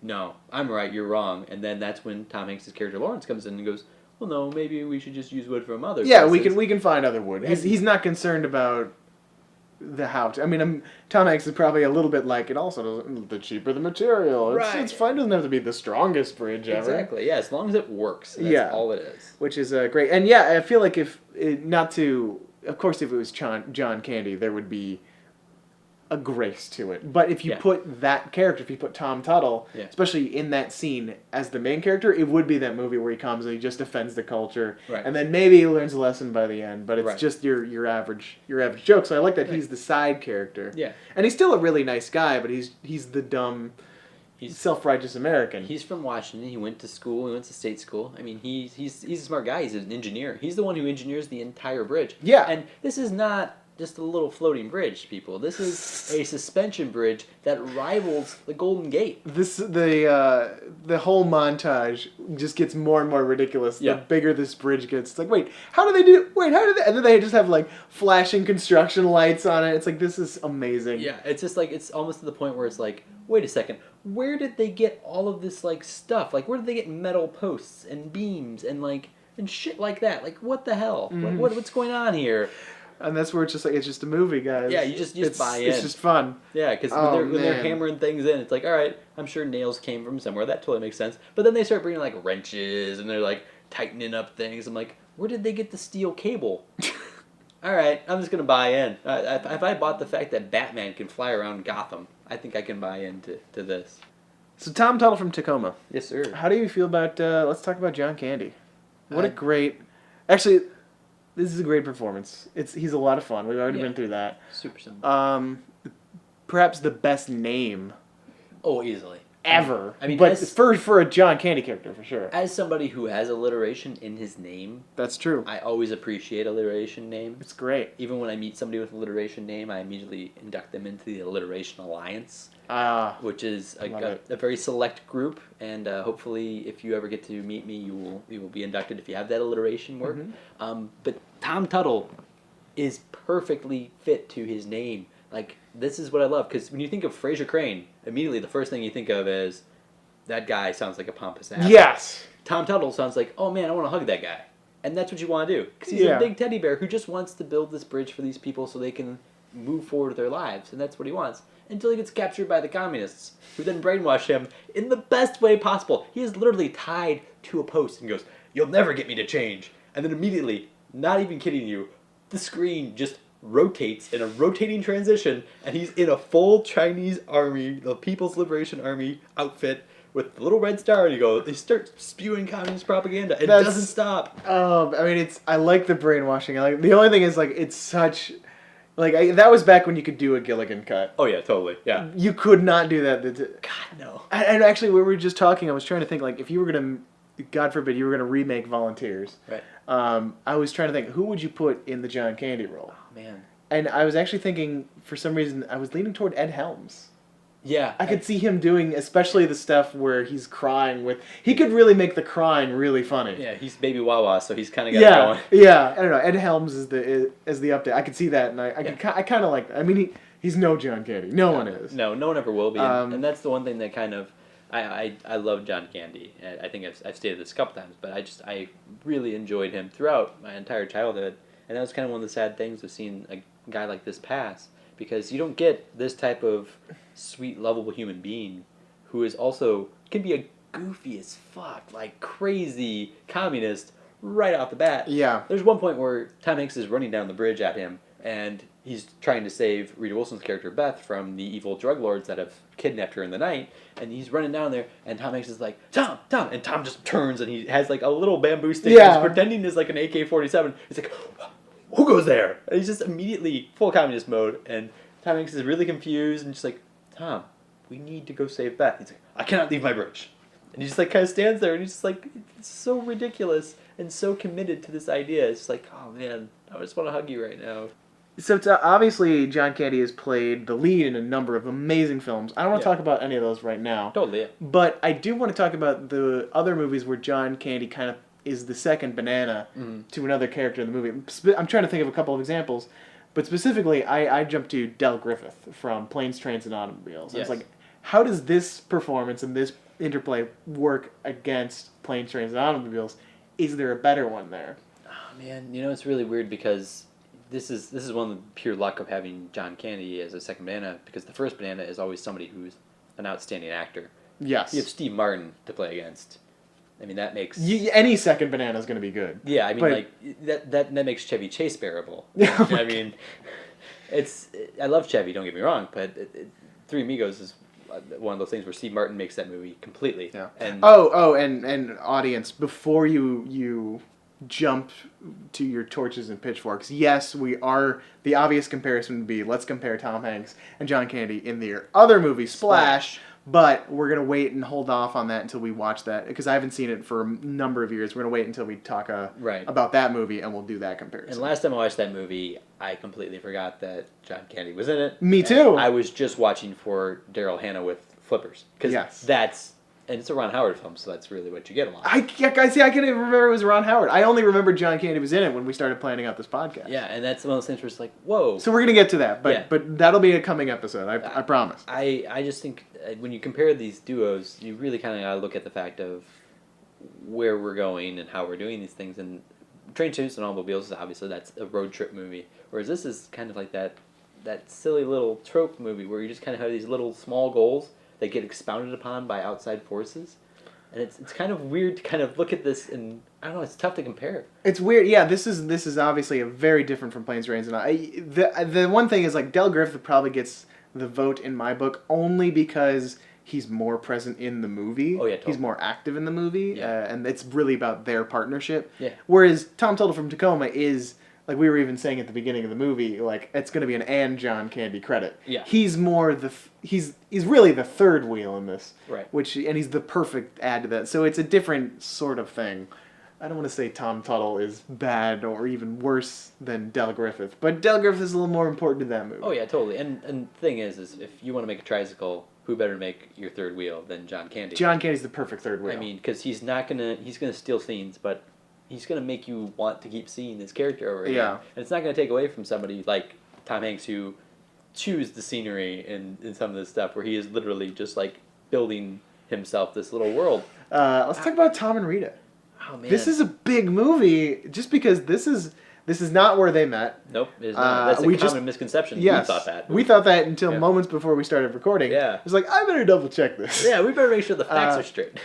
no, I'm right, you're wrong. And then that's when Tom Hanks' character Lawrence comes in and goes, well, no, maybe we should just use wood from other places. we can find other wood. He's not concerned about the how to. I mean, Tom Hanks is probably a little bit like it also doesn't, the cheaper the material. It's fine. It doesn't have to be the strongest bridge ever. Exactly, yeah, as long as it works. That's all it is. Which is great. And I feel like of course, if it was John Candy, there would be a grace to it. But if you put that character, if you put Tom Tuttle, especially in that scene as the main character, it would be that movie where he comes and he just defends the culture, and then maybe he learns a lesson by the end. But it's just your average joke. So I like that he's the side character. Yeah, and he's still a really nice guy, but he's the dumb, self-righteous American. He's from Washington. He went to school. He went to state school. I mean, he's a smart guy. He's an engineer. He's the one who engineers the entire bridge. Yeah, and this is not just a little floating bridge, people. This is a suspension bridge that rivals the Golden Gate. The whole montage just gets more and more ridiculous. The bigger this bridge gets. It's like, wait, how do they do? Wait, how do they? And then they just have like flashing construction lights on it. It's like, this is amazing. Yeah, it's just like, it's almost to the point where it's like, wait a second, where did they get all of this like stuff? Like, where did they get metal posts and beams and shit like that? Like, what the hell? What's going on here? And that's where it's just like, it's just a movie, guys. Yeah, you just buy in. It's just fun. Yeah, because when they're hammering things in, it's like, all right, I'm sure nails came from somewhere. That totally makes sense. But then they start bringing like wrenches and they're like tightening up things. I'm like, where did they get the steel cable? All right, I'm just gonna buy in. If I bought the fact that Batman can fly around Gotham, I think I can buy into this. So Tom Tuttle from Tacoma. Yes, sir. How do you feel about? Let's talk about John Candy. What a great. Actually, this is a great performance. He's a lot of fun. We've already been through that. Super simple. Perhaps the best name. Oh, easily. Ever. I mean, but for a John Candy character, for sure. As somebody who has alliteration in his name. That's true. I always appreciate alliteration name. It's great. Even when I meet somebody with an alliteration name, I immediately induct them into the Alliteration Alliance. Which is a very select group, and hopefully, if you ever get to meet me, you will be inducted if you have that alliteration work. Mm-hmm. But Tom Tuttle is perfectly fit to his name. Like, this is what I love, because when you think of Fraser Crane, immediately the first thing you think of is that guy sounds like a pompous ass. Yes. Tom Tuttle sounds like, oh man, I want to hug that guy, and that's what you want to do, because he's a big teddy bear who just wants to build this bridge for these people so they can move forward with their lives, and that's what he wants. Until he gets captured by the communists, who then brainwash him in the best way possible. He is literally tied to a post and goes, "You'll never get me to change." And then immediately, not even kidding you, the screen just rotates in a rotating transition, and he's in a full Chinese army, the People's Liberation Army outfit, with the little red star, and they start spewing communist propaganda. It doesn't stop. I mean, I like the brainwashing. The only thing is, it's such... that was back when you could do a Gilligan cut. Oh, yeah, totally. Yeah. You could not do that. God, no. And actually, we were just talking, I was trying to think, if you were going to, God forbid, you were going to remake Volunteers. Right. I was trying to think, who would you put in the John Candy role? Oh, man. And I was actually thinking, for some reason, I was leaning toward Ed Helms. Yeah. I could see him doing, especially the stuff where he's crying with... He could really make the crying really funny. Yeah, he's Baby Wawa, so he's kind of got it going. Yeah, I don't know. Ed Helms is the update. I could see that, and I kind of like that. I mean, he's no John Candy. No one is. No one ever will be. And that's the one thing that kind of... I love John Candy. I think I've stated this a couple times, but I really enjoyed him throughout my entire childhood. And that was kind of one of the sad things of seeing a guy like this pass, because you don't get this type of sweet, lovable human being who is also can be a goofy as fuck, crazy communist right off the bat. Yeah. There's one point where Tom Hanks is running down the bridge at him, and he's trying to save Rita Wilson's character Beth from the evil drug lords that have kidnapped her in the night, and he's running down there, and Tom Hanks is like, Tom, and Tom just turns, and he has a little bamboo stick, and he's pretending it's an AK-47. He's like, who goes there? And he's just immediately full communist mode, and Tom Hanks is really confused, and just like, Tom, we need to go save Beth. He's like, I cannot leave my bridge. And he just kind of stands there, and he's just it's so ridiculous. and so committed to this idea. It's like, oh man, I just want to hug you right now. So obviously, John Candy has played the lead in a number of amazing films. I don't want to talk about any of those right now. Totally, yeah. But I do want to talk about the other movies where John Candy kind of is the second banana to another character in the movie. I'm trying to think of a couple of examples, but specifically, I jumped to Del Griffith from Planes, Trains, and Automobiles. Yes. It's like, how does this performance and this interplay work against Planes, Trains, and Automobiles? Is there a better one there? Oh man, it's really weird because this is one of the pure luck of having John Candy as a second banana, because the first banana is always somebody who's an outstanding actor. Yes. You have Steve Martin to play against. I mean, that makes... any second banana is going to be good. Yeah, I mean, that makes Chevy Chase bearable. I mean, I love Chevy, don't get me wrong, but Three Amigos is one of those things where Steve Martin makes that movie completely. Yeah. And and audience, before you jump to your torches and pitchforks, yes, the obvious comparison would be, let's compare Tom Hanks and John Candy in their other movie, Splash. But we're going to wait and hold off on that until we watch that, because I haven't seen it for a number of years. We're going to wait until we talk about that movie, and we'll do that comparison. And last time I watched that movie, I completely forgot that John Candy was in it. Me too. I was just watching for Daryl Hannah with flippers. Because and it's a Ron Howard film, so that's really what you get a lot. I can't even remember it was Ron Howard. I only remember John Candy was in it when we started planning out this podcast. Yeah, and that's one of those things where it's like, whoa. So we're going to get to that, but that'll be a coming episode, I promise. I just think when you compare these duos, you really kind of got to look at the fact of where we're going and how we're doing these things. And Train, Trains, and Automobiles, obviously, that's a road trip movie. Whereas this is kind of like that silly little trope movie where you just kind of have these little small goals that get expounded upon by outside forces. And it's kind of weird to kind of look at this, and I don't know, it's tough to compare. It's weird. Yeah, this is obviously a very different from Planes, Trains, and the one thing is, like, Del Griffith probably gets the vote in my book only because he's more present in the movie. Oh yeah, totally. He's more active in the movie, and it's really about their partnership. Yeah. Whereas Tom Tuttle from Tacoma is, like we were even saying at the beginning of the movie, like, it's going to be an John Candy credit. Yeah. He's more he's really the third wheel in this. Right. And he's the perfect add to that. So it's a different sort of thing. I don't want to say Tom Tuttle is bad or even worse than Del Griffith, but Del Griffith is a little more important to that movie. Oh yeah, totally. And the thing is if you want to make a tricycle, who better make your third wheel than John Candy? John Candy's the perfect third wheel. I mean, because he's gonna steal scenes, but he's gonna make you want to keep seeing this character over again. Yeah. And it's not gonna take away from somebody like Tom Hanks who chews the scenery in some of this stuff where he is literally just like building himself this little world. Let's talk about Tom and Rita. Oh man, this is a big movie just because this is not where they met. Nope, it's not. That's a common misconception. Yes, we thought that. We thought that until moments before we started recording. Yeah. It's like, I better double check this. Yeah, we better make sure the facts are straight.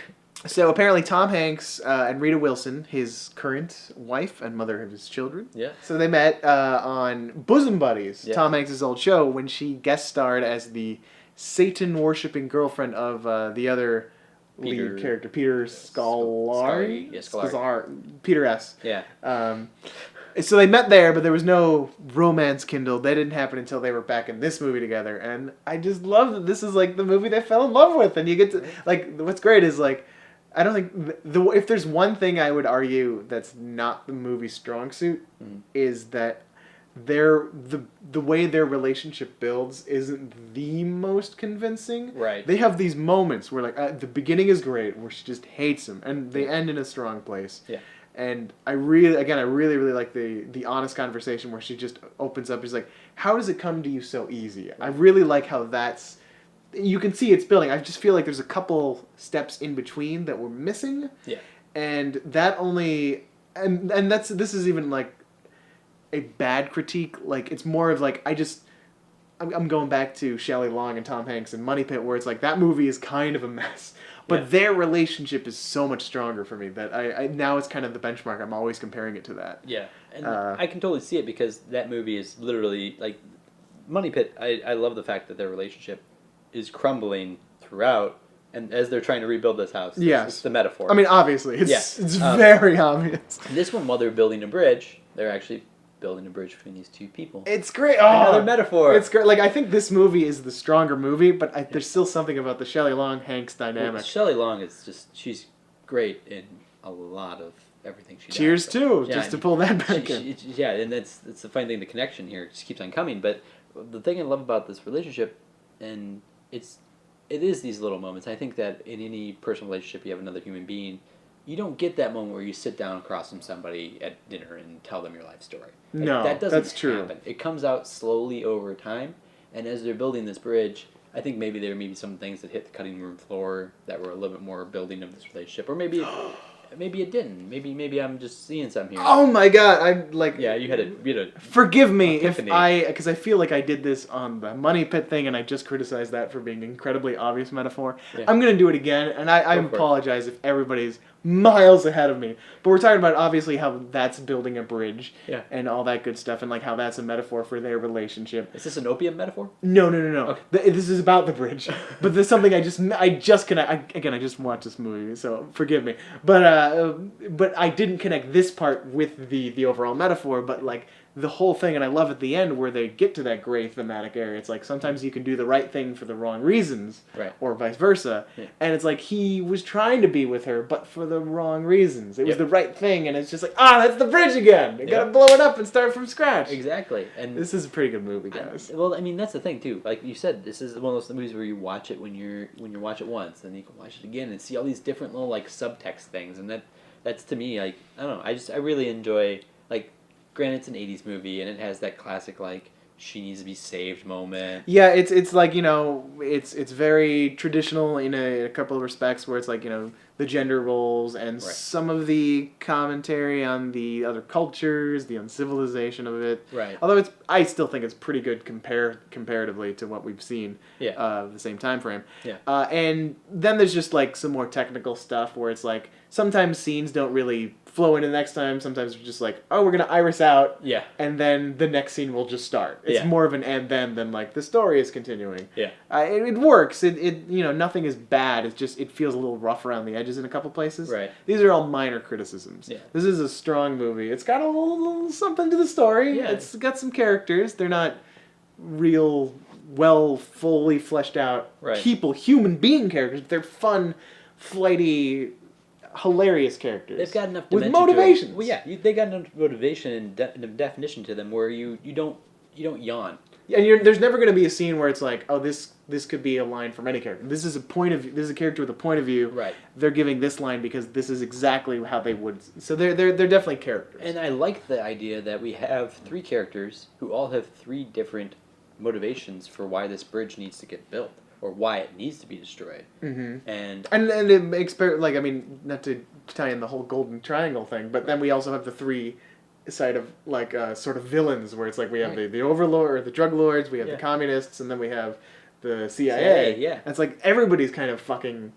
So apparently Tom Hanks and Rita Wilson, his current wife and mother of his children. Yeah. So they met on Bosom Buddies, Tom Hanks' old show, when she guest starred as the Satan-worshipping girlfriend of the other lead character, Peter Scolari. Yeah, Scolari. Peter S. Yeah. So they met there, but there was no romance kindled. That didn't happen until they were back in this movie together. And I just love that this is like the movie they fell in love with. And you get to, like, what's great is, like, I don't think if there's one thing I would argue that's not the movie's strong suit is that the way their relationship builds isn't the most convincing. Right. They have these moments where, like, the beginning is great, where she just hates him, and they end in a strong place. Yeah. And I really like the honest conversation where she just opens up. She's like, "How does it come to you so easy?" I really like how that's. You can see it's building. I just feel like there's a couple steps in between that we're missing. Yeah. And that only, and this is even like a bad critique. Like, it's more of like, I'm going back to Shelley Long and Tom Hanks and Money Pit, where it's like that movie is kind of a mess. But their relationship is so much stronger for me that I now it's kind of the benchmark. I'm always comparing it to that. Yeah, and I can totally see it because that movie is literally like Money Pit. I love the fact that their relationship is crumbling throughout, and as they're trying to rebuild this house. Yes, it's the metaphor. I mean, obviously, it's very obvious. This one, while they're building a bridge, they're actually building a bridge between these two people. It's great. Another metaphor. It's great. Like, I think this movie is the stronger movie, but there's still something about the Shelley Long Hanks dynamic. Well, Shelley Long is she's great in a lot of everything she Cheers does. too, Yeah, just to pull that back in. Yeah, and that's the funny thing. The connection here just keeps on coming. But the thing I love about this relationship, and it is these little moments. I think that in any personal relationship, you have another human being. You don't get that moment where you sit down across from somebody at dinner and tell them your life story. No, that doesn't that's true. happen. It comes out slowly over time, and as they're building this bridge, I think maybe there may be some things that hit the cutting room floor that were a little bit more building of this relationship, or maybe it didn't. Maybe I'm just seeing something here. Oh my god, I'm like... Yeah, you had a Forgive me epiphany. because I feel like I did this on the money pit thing and I just criticized that for being an incredibly obvious metaphor. Yeah. I'm going to do it again, and I apologize if everybody's miles ahead of me. But we're talking about obviously how that's building a bridge and all that good stuff, and like how that's a metaphor for their relationship. Is this an opium metaphor? No. Okay. This is about the bridge. But there's something I just connect. Again, I just watched this movie, so forgive me. But I didn't connect this part with the overall metaphor, but like the whole thing, and I love at the end where they get to that gray thematic area. It's like sometimes you can do the right thing for the wrong reasons, or vice versa. Yeah. And it's like he was trying to be with her, but for the wrong reasons. It was the right thing, and it's just like, that's the bridge again. You gotta blow it up and start from scratch. Exactly. And this is a pretty good movie, guys. I mean, that's the thing too. Like you said, this is one of those movies where you watch it when you watch it once, and you can watch it again and see all these different little like subtext things, and that's to me like I don't know. I really enjoy like. Granted, it's an 80s movie, and it has that classic, like, she needs to be saved moment. Yeah, it's like, it's very traditional in a couple of respects where it's like, the gender roles and some of the commentary on the other cultures, the uncivilization of it. Right. Although I still think it's pretty good comparatively to what we've seen the same time frame. Yeah. And then there's just like some more technical stuff where it's like sometimes scenes don't really flow into the next time. Sometimes we're just like, we're going to iris out. Yeah. And then the next scene will just start. It's more of an and then than like the story is continuing. Yeah. It works. It nothing is bad. It's just, it feels a little rough around the edges in a couple places. Right. These are all minor criticisms. Yeah. This is a strong movie. It's got a little something to the story. Yeah. It's got some characters. They're not real, fully fleshed out people, human being characters. They're fun, flighty, hilarious characters. They've got enough with motivation. Well, yeah, they got enough motivation and definition to them where you don't yawn. Yeah, and there's never going to be a scene where it's like, this could be a line from any character. This is a character with a point of view. Right. They're giving this line because this is exactly how they would. So they're definitely characters. And I like the idea that we have three characters who all have three different motivations for why this bridge needs to get built or why it needs to be destroyed. Mm-hmm. And it makes not to tie in the whole golden triangle thing, but then we also have the three side of like sort of villains where it's like we have the overlord or the drug lords, we have the communists, and then we have the CIA. Yeah. And it's like everybody's kind of fucking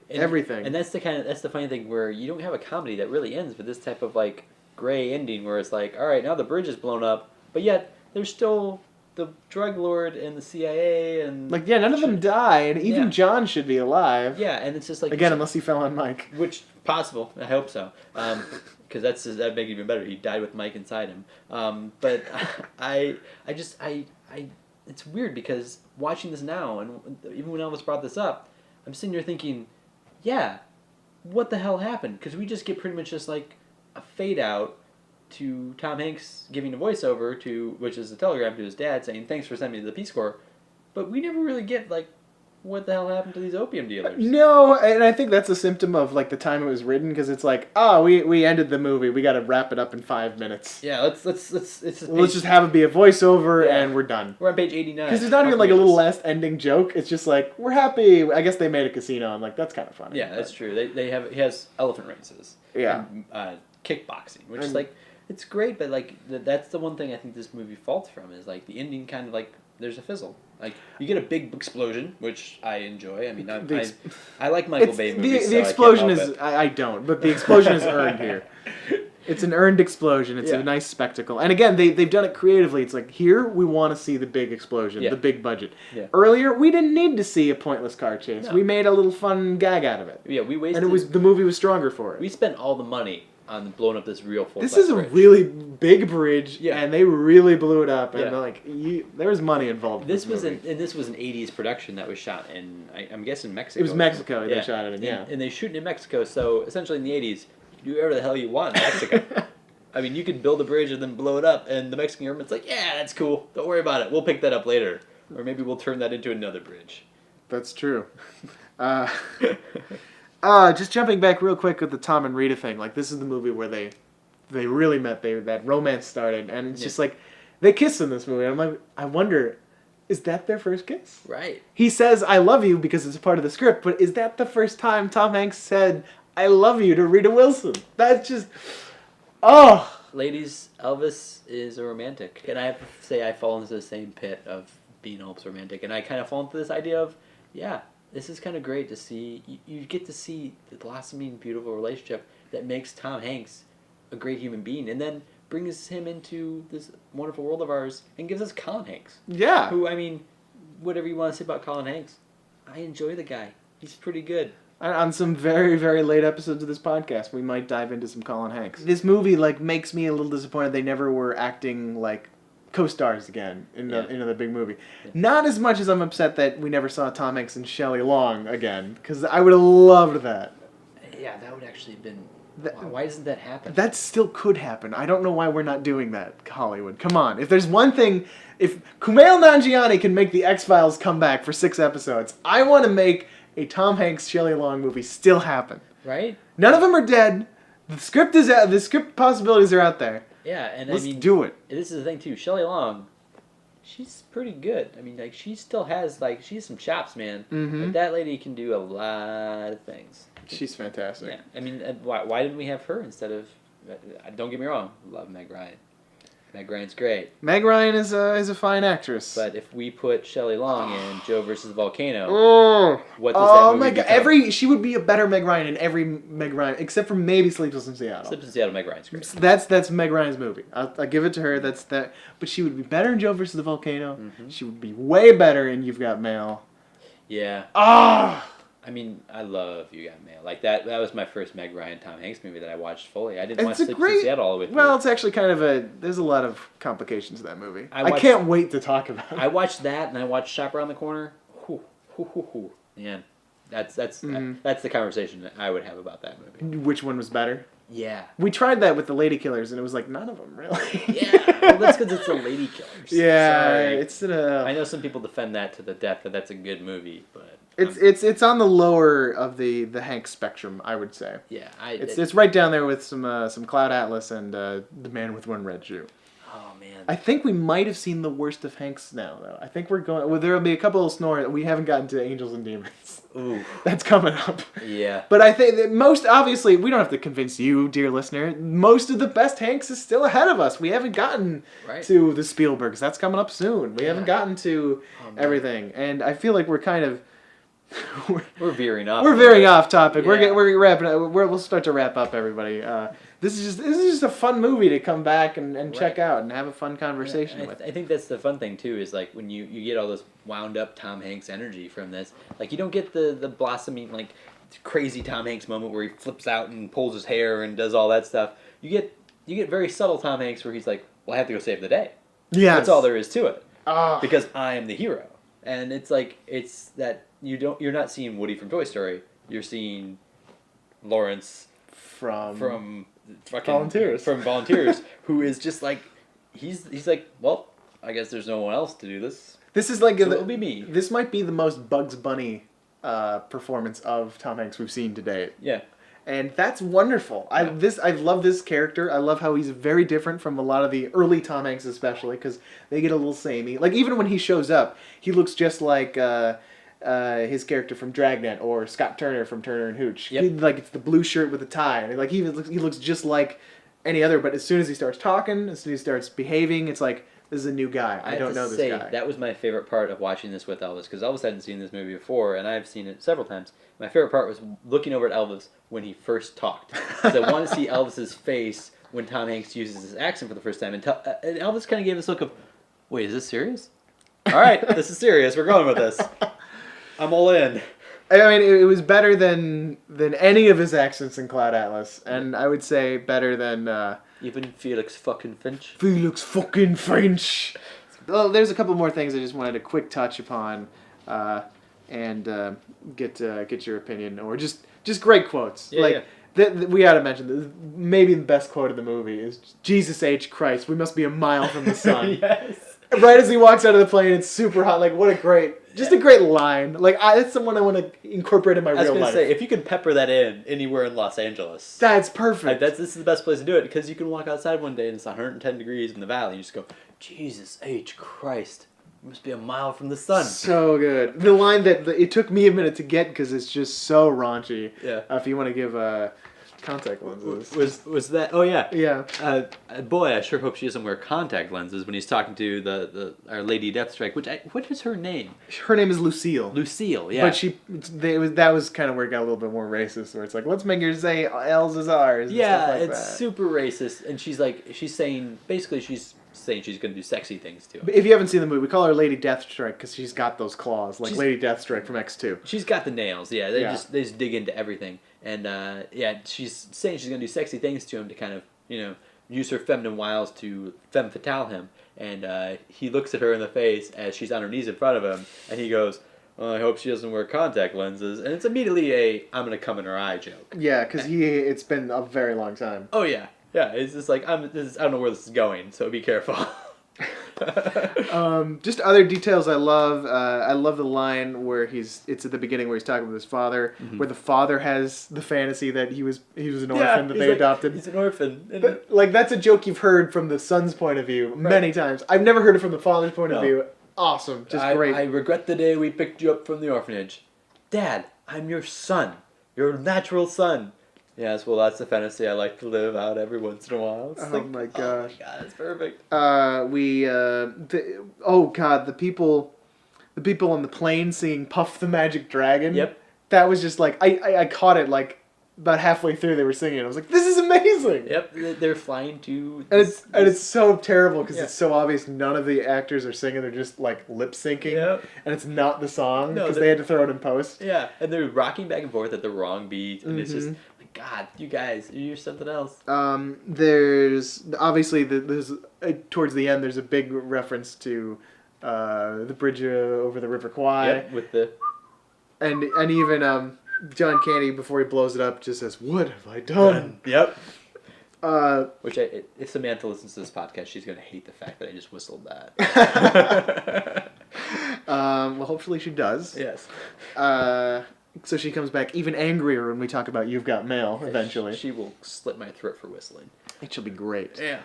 everything. And that's the funny thing where you don't have a comedy that really ends with this type of like gray ending where it's like, all right, now the bridge is blown up, but yet there's still the drug lord and the CIA and like none of them die, and even John should be alive. Yeah, and it's just like again, unless he fell on Mike, which possible. I hope so. Because that'd make it even better. He died with Mike inside him. But I it's weird because watching this now, and even when Elvis brought this up, I'm sitting here thinking, what the hell happened? Because we just get pretty much just like a fade out to Tom Hanks giving a voiceover which is a telegram to his dad saying, thanks for sending me the Peace Corps. But we never really get like, what the hell happened to these opium dealers? No, and I think that's a symptom of like the time it was written, because it's like, we ended the movie, we got to wrap it up in 5 minutes. Yeah, let's just have it be a voiceover and we're done. We're on page 89. Because there's not even like a little last ending joke. It's just like, we're happy. I guess they made a casino. I'm like, that's kind of funny. Yeah, that's true. He has elephant races. Yeah. And, kickboxing, which is like, it's great, but like that's the one thing I think this movie faults from is like the ending kind of like there's a fizzle. Like you get a big explosion, which I enjoy. I mean, I like Michael Bay movies. The explosion is I don't, but the explosion is earned here. It's an earned explosion. It's a nice spectacle. And again, they've done it creatively. It's like, here we want to see the big explosion, the big budget. Yeah. Earlier, we didn't need to see a pointless car chase. No. We made a little fun gag out of it. Yeah, we wasted. And the movie was stronger for it. We spent all the money on blowing up this real full. This is a really big bridge, and they really blew it up. And there was money involved. This was an 80s production that was shot in, I'm guessing Mexico. It was Mexico. They shot it in, and they shoot it in Mexico. So essentially in the 80s, do whatever the hell you want in Mexico. I mean, you could build a bridge and then blow it up, and the Mexican government's like, yeah, that's cool. Don't worry about it. We'll pick that up later. Or maybe we'll turn that into another bridge. That's true. Just jumping back real quick with the Tom and Rita thing. Like, this is the movie where they really met. That romance started. And it's just like, they kiss in this movie. I'm like, I wonder, is that their first kiss? Right. He says, I love you because it's a part of the script. But is that the first time Tom Hanks said, I love you to Rita Wilson? That's just... Oh! Ladies, Elvis is a romantic. And I have to say, I fall into the same pit of being Elvis romantic. And I kind of fall into this idea of, yeah, this is kind of great to see. You get to see the blossoming, beautiful relationship that makes Tom Hanks a great human being. And then brings him into this wonderful world of ours and gives us Colin Hanks. Yeah. Who, I mean, whatever you want to say about Colin Hanks, I enjoy the guy. He's pretty good. On some very, very late episodes of this podcast, we might dive into some Colin Hanks. This movie, like, makes me a little disappointed they never were acting like co-stars again in the big movie. Yeah. Not as much as I'm upset that we never saw Tom Hanks and Shelley Long again, because I would have loved that. Yeah, that would actually have been... Why doesn't that happen? That still could happen. I don't know why we're not doing that, Hollywood. Come on. If there's one thing... If Kumail Nanjiani can make the X-Files come back for 6 episodes, I want to make a Tom Hanks, Shelley Long movie still happen. Right? None of them are dead. The script is out. The script possibilities are out there. Yeah, and Let's I mean... do it. This is the thing, too. Shelley Long, she's pretty good. I mean, like, she still has, like, she's some chops, man. Mm-hmm. Like, that lady can do a lot of things. She's fantastic. Yeah, I mean, why didn't we have her instead of... don't get me wrong, love Meg Ryan. Meg Ryan's great. Meg Ryan is a fine actress. But if we put Shelley Long in Joe versus the Volcano, what does that movie Oh my god! become? She would be a better Meg Ryan in every Meg Ryan, except for maybe Sleepless in Seattle. Sleepless in Seattle, Meg Ryan's great. That's Meg Ryan's movie. I'll give it to her. That's that. But she would be better in Joe versus the Volcano. Mm-hmm. She would be way better in You've Got Mail. Yeah. Ah. I mean, I love You Got Mail. Like, that was my first Meg Ryan, Tom Hanks movie that I watched fully. I didn't watch Sleepless in Seattle all the way through. Well, it's actually kind of there's a lot of complications to that movie. I can't wait to talk about it. I watched that, and I watched Shop Around the Corner. Yeah. That's the conversation that I would have about that movie. Which one was better? Yeah. We tried that with the Lady Killers, and it was like, none of them, really. Yeah. Well, that's because it's the Lady Killers. Yeah. Sorry. I know some people defend that to the death, that that's a good movie, but... It's on the lower of the Hanks spectrum, I would say. Yeah. It's right down there with some Cloud Atlas and The Man with One Red Shoe. Oh, man. I think we might have seen the worst of Hanks now, though. I think we're going... Well, there'll be a couple of snore... We haven't gotten to Angels and Demons. Ooh. That's coming up. Yeah. But I think that most... Obviously, we don't have to convince you, dear listener. Most of the best Hanks is still ahead of us. We haven't gotten to the Spielbergs. That's coming up soon. We haven't gotten to everything. And I feel like we're kind of... we're veering off. We're veering off topic. Yeah. We're wrapping up. We'll start to wrap up, everybody. This is just a fun movie to come back and check out and have a fun conversation with. I think that's the fun thing too, is like when you get all this wound up Tom Hanks energy from this, like you don't get the blossoming like crazy Tom Hanks moment where he flips out and pulls his hair and does all that stuff. You get very subtle Tom Hanks where he's like, well, I have to go save the day. Yeah, that's all there is to it. Because I am the hero, and it's like it's that. You're not seeing Woody from Toy Story. You're seeing Lawrence from fucking Volunteers, who is just like he's like, well, I guess there's no one else to do this. This is like it'll be me. This might be the most Bugs Bunny performance of Tom Hanks we've seen to date. Yeah. And that's wonderful. I love this character. I love how he's very different from a lot of the early Tom Hanks, especially because they get a little samey. Like even when he shows up, he looks just like his character from Dragnet or Scott Turner from Turner and Hooch. Yep. Like it's the blue shirt with the tie, and like he looks just like any other. But as soon as he starts talking, as soon as he starts behaving, it's like this is a new guy. I don't know this guy. That was my favorite part of watching this with Elvis, because Elvis hadn't seen this movie before, and I've seen it several times. My favorite part was looking over at Elvis when he first talked. So I wanted to see Elvis's face when Tom Hanks uses his accent for the first time, and Elvis kind of gave this look of, wait, is this serious? All right, this is serious. We're going with this. I'm all in. I mean, it was better than any of his accents in Cloud Atlas, and I would say better than even Felix fucking Finch. Felix fucking Finch. Well, there's a couple more things I just wanted a quick touch upon, and get your opinion, or just great quotes. Yeah, We gotta mention this. Maybe the best quote of the movie is "Jesus H. Christ, we must be a mile from the sun." Yes. Right as he walks out of the plane, it's super hot. Like, what a great line. Like, that's someone I want to incorporate in my real life. I was gonna say, if you can pepper that in anywhere in Los Angeles, that's perfect. This is the best place to do it, because you can walk outside one day and it's 110 degrees in the valley, and you just go, Jesus H. Christ. It must be a mile from the sun. So good. The line that it took me a minute to get because it's just so raunchy. Yeah. If you want to give contact lenses. Was that? Oh yeah. Yeah. Boy, I sure hope she doesn't wear contact lenses when he's talking to the Our Lady Deathstrike. What is her name? Her name is Lucille. Lucille. Yeah. But that was kind of where it got a little bit more racist, where it's like, let's make her say L's is ours. And yeah, stuff like it's that. super racist, and she's saying she's gonna do sexy things to him. If you haven't seen the movie, we call her Lady Deathstrike because she's got those claws, like Lady Deathstrike from X2. She's got the nails, yeah. They just dig into everything, and she's saying she's gonna do sexy things to him to kind of use her feminine wiles to femme fatale him, and he looks at her in the face as she's on her knees in front of him, and he goes, "Well, I hope she doesn't wear contact lenses," and it's immediately a "I'm gonna come in her eye" joke. Yeah, because it's been a very long time. Oh yeah. Yeah, it's just like I don't know where this is going, so be careful. Just other details I love. I love the line where it's at the beginning where he's talking with his father, where the father has the fantasy that he was an orphan that they adopted. He's an orphan. That's a joke you've heard from the son's point of view many times. I've never heard it from the father's point of view. Awesome, great. I regret the day we picked you up from the orphanage. Dad, I'm your son, your natural son. Yes, well, that's the fantasy I like to live out every once in a while. It's my gosh. Oh my god, it's perfect. The people on the plane singing Puff the Magic Dragon. Yep. That was just like, I caught it like about halfway through they were singing. I was like, this is amazing. Yep, they're flying to... And it's so terrible because it's so obvious none of the actors are singing. They're just like lip syncing. Yep. And it's not the song because they had to throw it in post. Yeah, and they're rocking back and forth at the wrong beat. And it's just... God, you guys, you're something else. There's obviously towards the end. There's a big reference to the bridge over the River Kwai. Yep, with the and even John Candy before he blows it up just says, "What have I done?" Yep. Which if Samantha listens to this podcast, she's gonna hate the fact that I just whistled that. Well, hopefully she does. Yes. So she comes back even angrier when we talk about You've Got Mail, eventually. She will slit my throat for whistling. It shall be great. Yeah.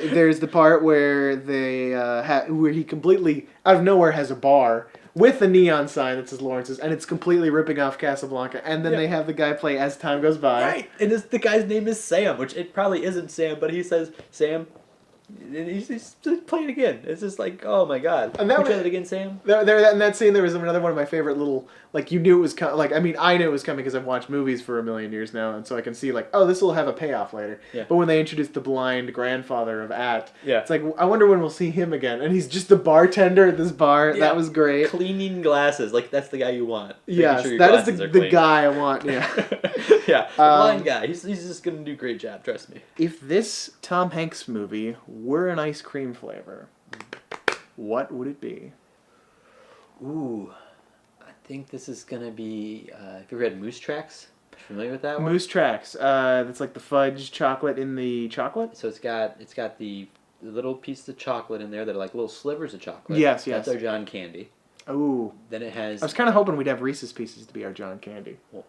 There's the part where where he completely, out of nowhere, has a bar with a neon sign that says Lawrence's, and it's completely ripping off Casablanca, and then they have the guy play As Time Goes By. Right, and the guy's name is Sam, which it probably isn't Sam, but he says, Sam... And he's just playing it again. It's just like, oh my god. And that try that again, Sam? In that scene, there was another one of my favorite little, like, you knew it was coming. Like, I mean, I knew it was coming because I've watched movies for a million years now, and so I can see, like, oh, this will have a payoff later. Yeah. But when they introduced the blind grandfather of At, yeah. It's like, I wonder when we'll see him again. And he's just the bartender at this bar. Yeah. That was great. Cleaning glasses. Like, that's the guy you want. Yes, sure that is the guy I want, yeah. Yeah, the blind guy. He's just going to do a great job, trust me. If this Tom Hanks movie were an ice cream flavor, what would it be? Ooh, I think this is going to be, have you ever had Moose Tracks? Familiar with that one? Moose Tracks. That's like the fudge chocolate in the chocolate? So it's got the little pieces of chocolate in there that are like little slivers of chocolate. Yes. That's our John Candy. Ooh. Then it has... I was kind of hoping we'd have Reese's Pieces to be our John Candy. Well,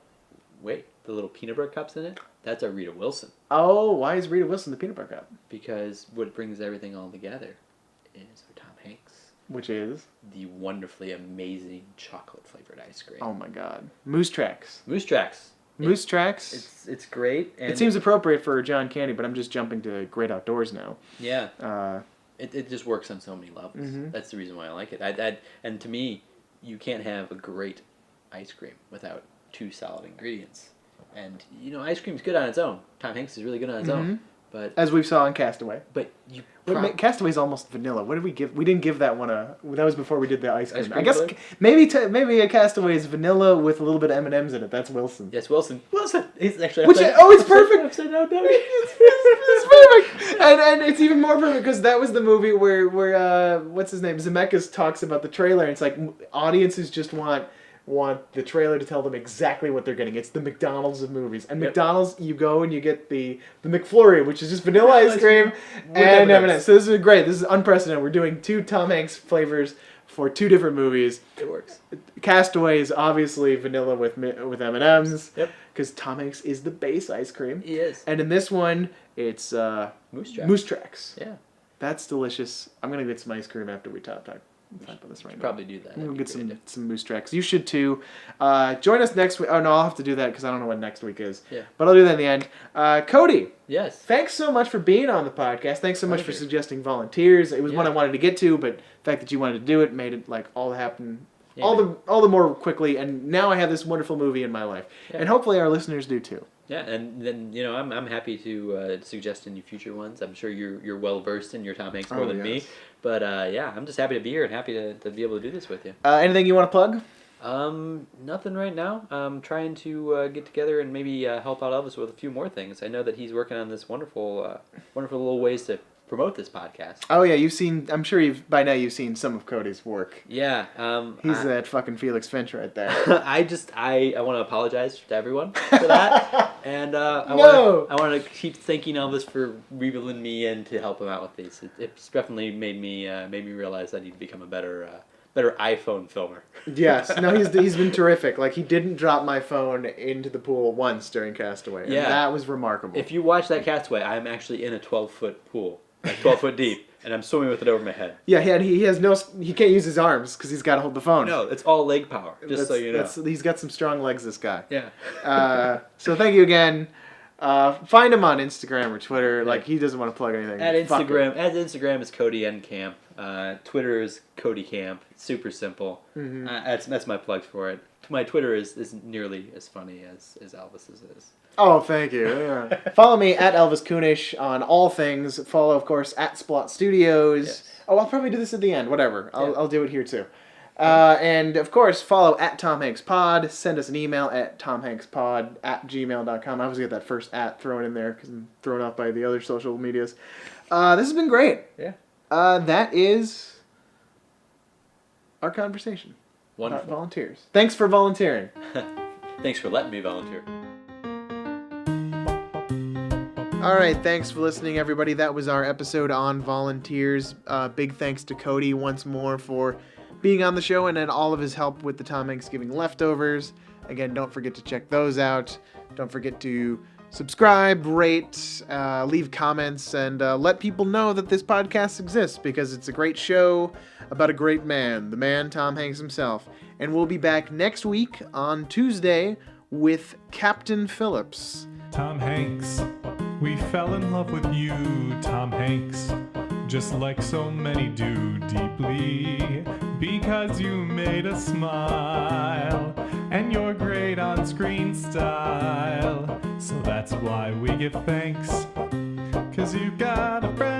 wait, the little peanut butter cups in it? That's our Rita Wilson. Oh, why is Rita Wilson the peanut butter cup? Because what brings everything all together is our Tom Hanks. Which is? The wonderfully amazing chocolate-flavored ice cream. Oh my god. Moose Tracks. Moose Tracks. Moose Tracks. It's great. And it seems appropriate for John Candy, but I'm just jumping to Great Outdoors now. Yeah. It just works on so many levels. Mm-hmm. That's the reason why I like it. And to me, you can't have a great ice cream without two solid ingredients. And, ice cream's good on its own. Tom Hanks is really good on its own. But as we saw in Castaway. But Castaway's almost vanilla. What did we give? We didn't give that one that was before we did the ice cream. I guess flavor? maybe a Castaway is vanilla with a little bit of M&M's in it. That's Wilson. Yes, Wilson. He's actually it's perfect. Upside down, it's perfect. And it's even more perfect because that was the movie where what's his name? Zemeckis talks about the trailer. And it's like audiences just want want the trailer to tell them exactly what they're getting. It's the McDonald's of movies. And McDonald's, you go and you get the McFlurry, which is just vanilla ice cream and M&M's. So this is great. This is unprecedented. We're doing 2 Tom Hanks flavors for 2 different movies. It works. Castaway is obviously vanilla with M&M's. Yep. Because Tom Hanks is the base ice cream. He is. And in this one, it's Moose Tracks. Yeah. That's delicious. I'm going to get some ice cream after we talk about this right now. Probably do that. We'll get some Moose Tracks. You should too. Join us next week. Oh, no, I'll have to do that because I don't know what next week is. Yeah. But I'll do that in the end. Cody. Yes. Thanks so much for being on the podcast. Thanks so much for suggesting volunteers. It was one I wanted to get to, but the fact that you wanted to do it made it like all happen all the more quickly. And now I have this wonderful movie in my life. Yeah. And hopefully our listeners do too. Yeah, and then I'm happy to suggest any future ones. I'm sure you're well versed in your Tom Hanks more than me, but I'm just happy to be here and happy to be able to do this with you. Anything you want to plug? Nothing right now. I'm trying to get together and maybe help out Elvis with a few more things. I know that he's working on this wonderful little ways to promote this podcast. Oh yeah, I'm sure by now you've seen some of Cody's work. Yeah. He's that fucking Felix Finch right there. I want to apologize to everyone for that. And I want to keep thanking Elvis for revealing me and to help him out with these. It's definitely made me realize I need to become a better iPhone filmer. Yes. No, he's been terrific. Like, he didn't drop my phone into the pool once during Castaway. And that was remarkable. If you watch that Castaway, I'm actually in a 12-foot pool. Like 12 foot deep, and I'm swimming with it over my head. Yeah, he can't use his arms because he's got to hold the phone. No, it's all leg power, so you know. He's got some strong legs, this guy. Yeah. So thank you again. Find him on Instagram or Twitter. Like, he doesn't want to plug anything. At Instagram is Cody Camp. Twitter is Cody Camp. It's super simple. Mm-hmm. That's my plug for it. My Twitter is nearly as funny as Elvis's is. Oh, thank you. Yeah. Follow me at Elvis Kunesh on all things. Follow, of course, at Splot Studios. Yes. Oh, I'll probably do this at the end. Whatever. I'll do it here, too. And, of course, follow at tomhankspod. Send us an email at tomhankspod@gmail.com. I always get that first at thrown in there because I'm thrown off by the other social medias. This has been great. Yeah. That is our conversation. Wonderful. About volunteers. Thanks for volunteering. Thanks for letting me volunteer. All right, thanks for listening, everybody. That was our episode on volunteers. Big thanks to Cody once more for being on the show and all of his help with the TomHanksgiving leftovers. Again, don't forget to check those out. Don't forget to subscribe, rate, leave comments, and let people know that this podcast exists because it's a great show about a great man, the man Tom Hanks himself. And we'll be back next week on Tuesday with Captain Phillips. Tom Hanks, we fell in love with you, Tom Hanks, just like so many do deeply, because you made us smile, and your great on-screen style. So that's why we give thanks, 'cause you got a friend.